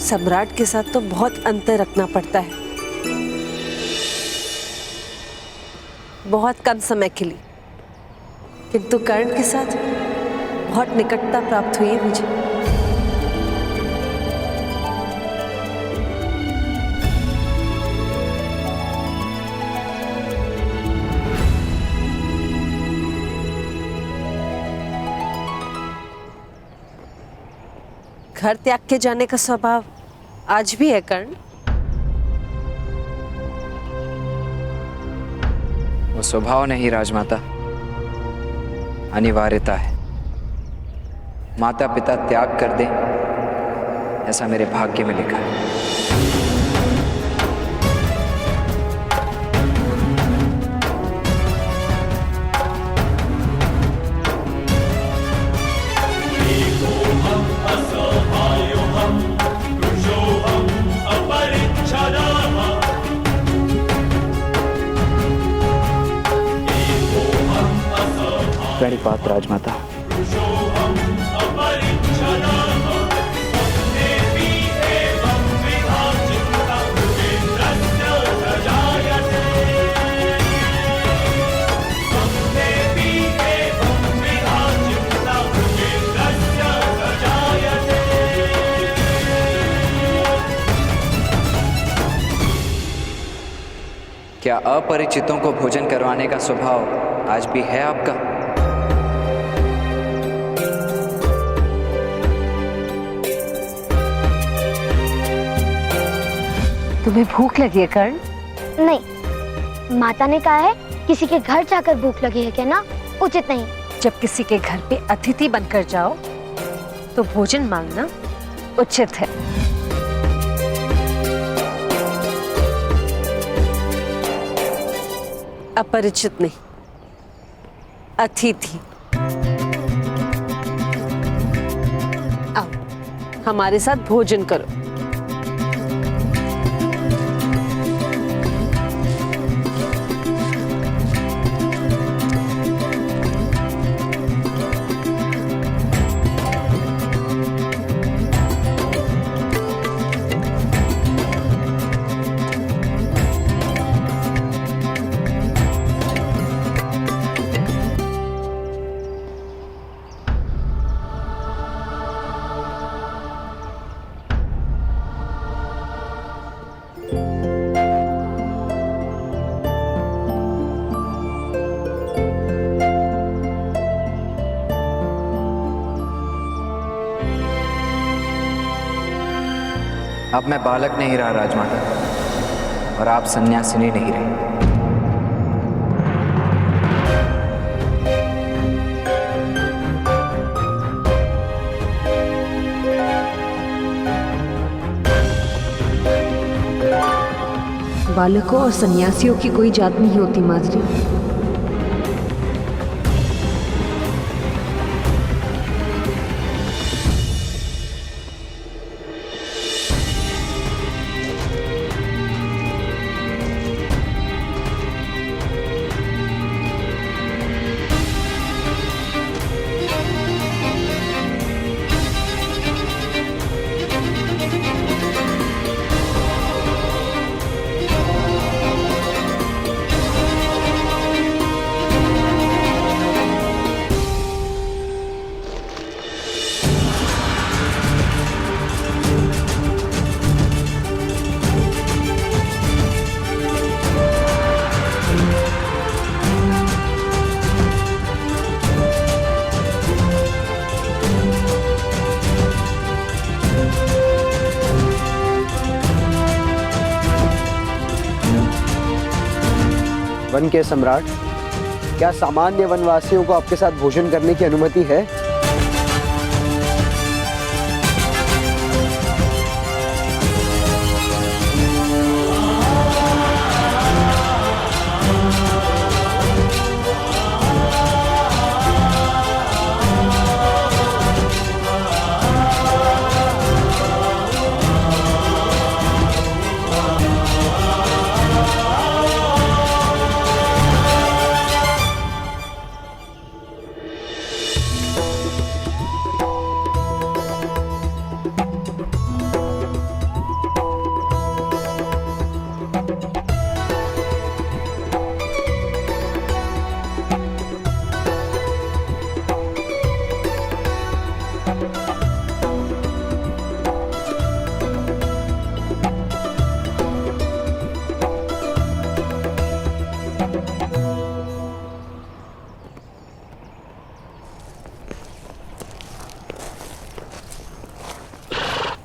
सम्राट के साथ तो बहुत अंतर रखना पड़ता है, बहुत कम समय के लिए। किंतु कर्ण के साथ बहुत निकटता प्राप्त हुई है मुझे। घर त्याग के जाने का स्वभाव आज भी है कर्ण? वो स्वभाव नहीं राजमाता, अनिवार्यता है। माता पिता त्याग कर दे, ऐसा मेरे भाग्य में लिखा है। प्रणिपात राजमाता। क्या अपरिचितों को भोजन करवाने का स्वभाव आज भी है आपका? तुम्हें भूख लगी है कर्ण? नहीं, माता ने कहा है किसी के घर जाकर भूख लगी है कहना उचित नहीं। जब किसी के घर पे अतिथि बनकर जाओ तो भोजन मांगना उचित है। अपरिचित नहीं, अतिथि। आओ हमारे साथ भोजन करो। अब मैं बालक नहीं रहा राजमाता, और आप सन्यासिनी नहीं रही। बालकों और सन्यासियों की कोई जात नहीं होती माद्री। वन के सम्राट, क्या सामान्य वनवासियों को आपके साथ भोजन करने की अनुमति है?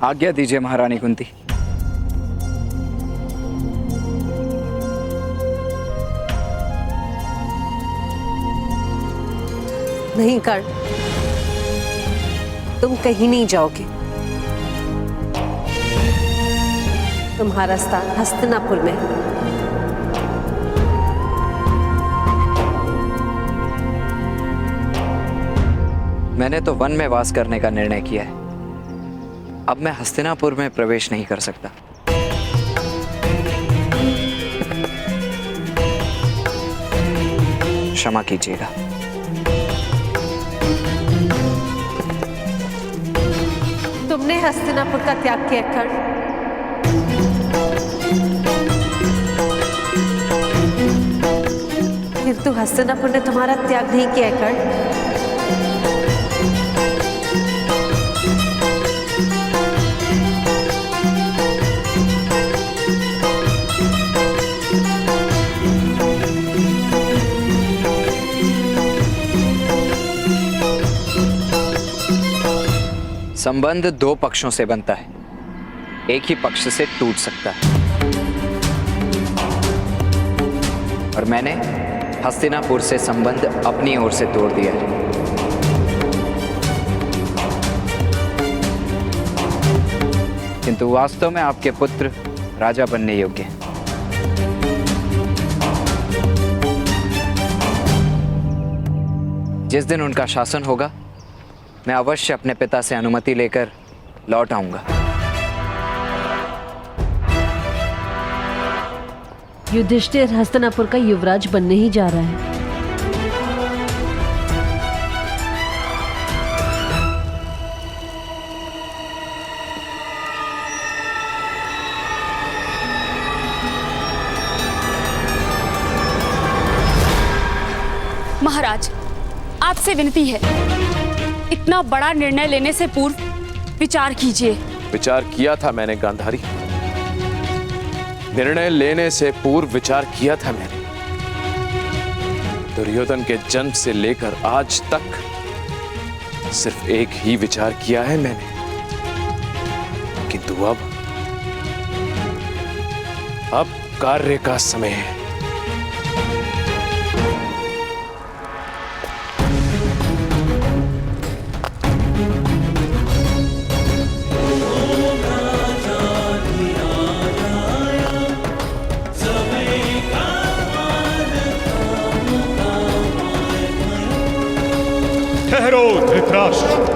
आज्ञा दीजिए महारानी कुंती। नहीं कर्ण, तुम कहीं नहीं जाओगे। तुम्हारा स्थान हस्तिनापुर में है। मैंने तो वन में वास करने का निर्णय किया है। अब मैं हस्तिनापुर में प्रवेश नहीं कर सकता। क्षमा कीजिएगा। तुमने हस्तिनापुर का त्याग किया कर्ण। किंतु हस्तिनापुर ने तुम्हारा त्याग नहीं किया है कर्ण। संबंध दो पक्षों से बनता है, एक ही पक्ष से टूट सकता है। और मैंने हस्तिनापुर से संबंध अपनी ओर से तोड़ दिया है। किंतु वास्तव में आपके पुत्र राजा बनने योग्य हैं। जिस दिन उनका शासन होगा, मैं अवश्य अपने पिता से अनुमति लेकर लौट आऊंगा। युधिष्ठिर हस्तिनापुर का युवराज बनने ही जा रहा है। महाराज, आपसे विनती है, इतना बड़ा निर्णय लेने से पूर्व विचार कीजिए। विचार किया था मैंने गांधारी, निर्णय लेने से पूर्व विचार किया था मैंने। दुर्योधन के जन्म से लेकर आज तक सिर्फ एक ही विचार किया है मैंने, किंतु अब कार्य का समय है। ठहरो धृतराष्ट्र।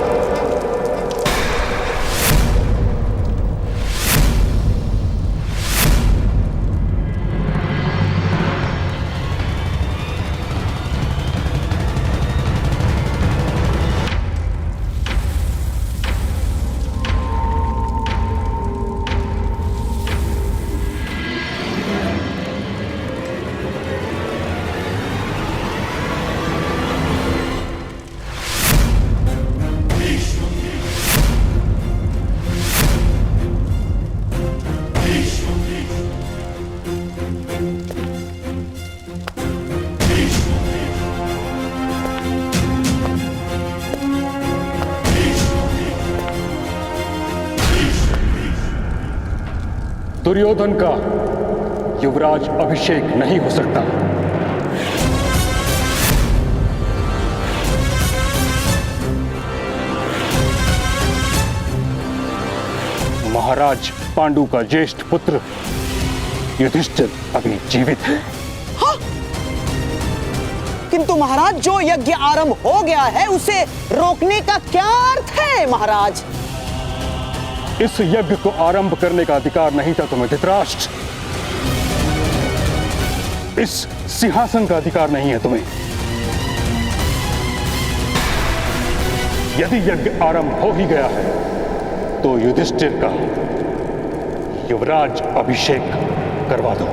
दुर्योधन का युवराज अभिषेक नहीं हो सकता। महाराज पांडु का ज्येष्ठ पुत्र युधिष्ठिर अभी जीवित है। हाँ? किंतु महाराज, जो यज्ञ आरंभ हो गया है उसे रोकने का क्या अर्थ है महाराज? इस यज्ञ को आरंभ करने का अधिकार नहीं था तुम्हें धृतराष्ट्र। इस सिंहासन का अधिकार नहीं है तुम्हें। यदि यज्ञ आरंभ हो ही गया है तो युधिष्ठिर का युवराज अभिषेक करवा दो।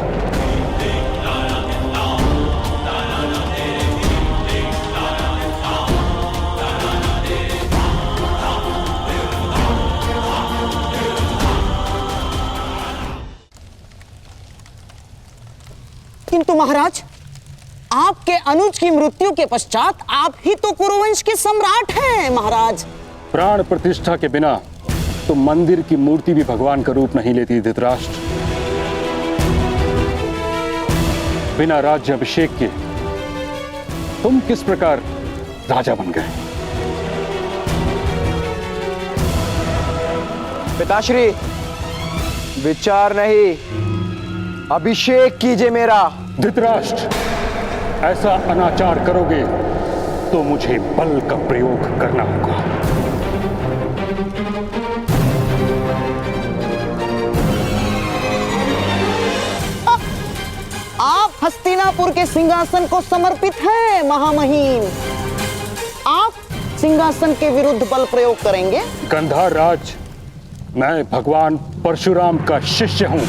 किंतु महाराज, आपके अनुज की मृत्यु के पश्चात आप ही तो कुरुवंश के सम्राट हैं महाराज। प्राण प्रतिष्ठा के बिना तो मंदिर की मूर्ति भी भगवान का रूप नहीं लेती धृतराष्ट्र। बिना राज्य अभिषेक के तुम किस प्रकार राजा बन गए? पिताश्री, विचार नहीं, अभिषेक कीजिए मेरा। धृतराष्ट्र, ऐसा अनाचार करोगे तो मुझे बल का प्रयोग करना होगा। आप हस्तिनापुर के सिंहासन को समर्पित हैं महामहिम। आप सिंहासन के विरुद्ध बल प्रयोग करेंगे? गंधार राज, मैं भगवान परशुराम का शिष्य हूं।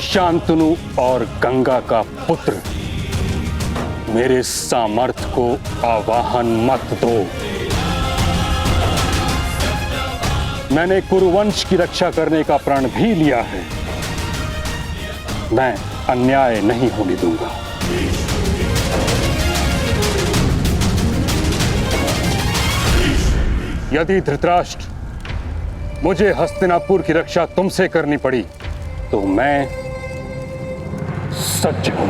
शांतनु और गंगा का पुत्र, मेरे सामर्थ्य को आवाहन मत दो। मैंने कुरुवंश की रक्षा करने का प्रण भी लिया है। मैं अन्याय नहीं होने दूंगा। यदि धृतराष्ट्र मुझे हस्तिनापुर की रक्षा तुमसे करनी पड़ी तो मैं सज्ज हूं।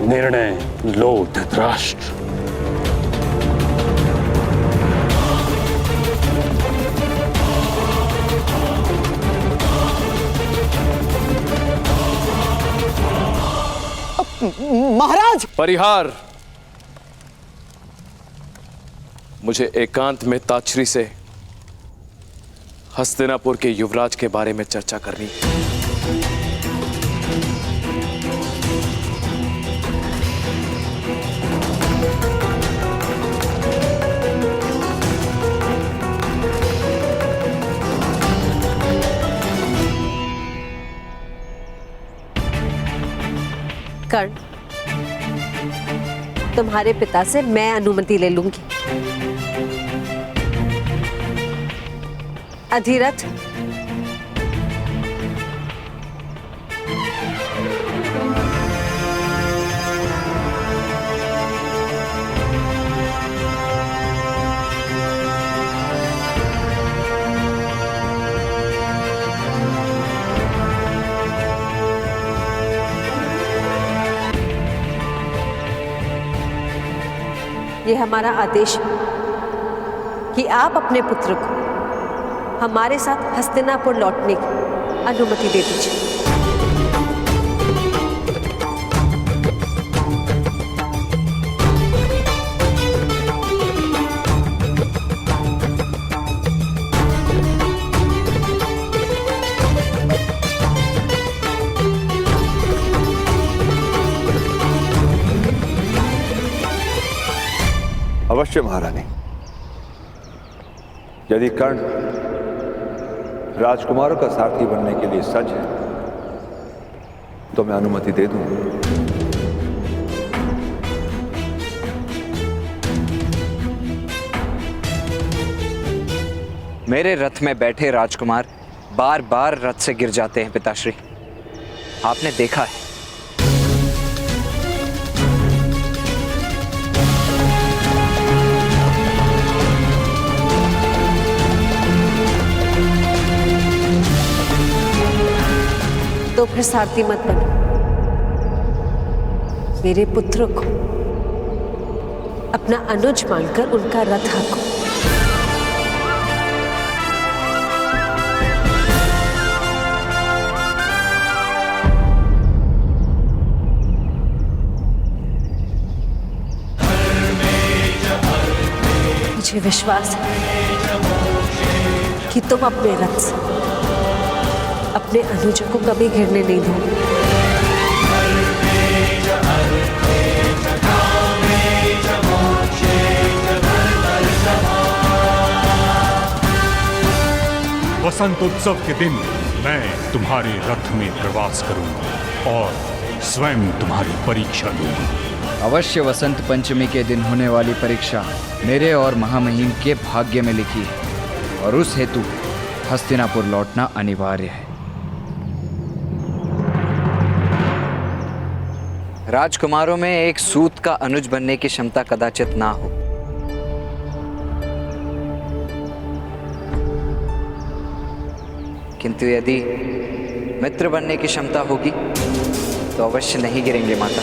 निर्णय लो धृतराष्ट्र। महाराज! परिहार, मुझे एकांत में ताक्षरी से हस्तिनापुर के युवराज के बारे में चर्चा करनी। कर्ण, तुम्हारे पिता से मैं अनुमति ले लूंगी। अधिरथ, इसलिए हमारा आदेश है कि आप अपने पुत्र को हमारे साथ हस्तिनापुर लौटने की अनुमति दे दीजिए। अवश्य महारानी। यदि कर्ण राजकुमारों का सारथी बनने के लिए सज्ज है तो मैं अनुमति दे दूंगा। मेरे रथ में बैठे राजकुमार बार बार रथ से गिर जाते हैं पिताश्री, आपने देखा है। तो फिर सारथी मत बनो, मेरे पुत्र को अपना अनुज मानकर उनका रथ हाँको। मुझे विश्वास है कि तुम अपने रथ से अपने अनुज को कभी गिरने नहीं दोगे। वसंत उत्सव के दिन मैं तुम्हारे रथ में प्रवास करूंगा और स्वयं तुम्हारी परीक्षा लूंगा। अवश्य वसंत पंचमी के दिन होने वाली परीक्षा मेरे और महामहिम के भाग्य में लिखी है और उस हेतु हस्तिनापुर लौटना अनिवार्य है। राजकुमारों में एक सूत का अनुज बनने की क्षमता कदाचित ना हो, किंतु यदि मित्र बनने की क्षमता होगी तो अवश्य नहीं गिरेंगे माता।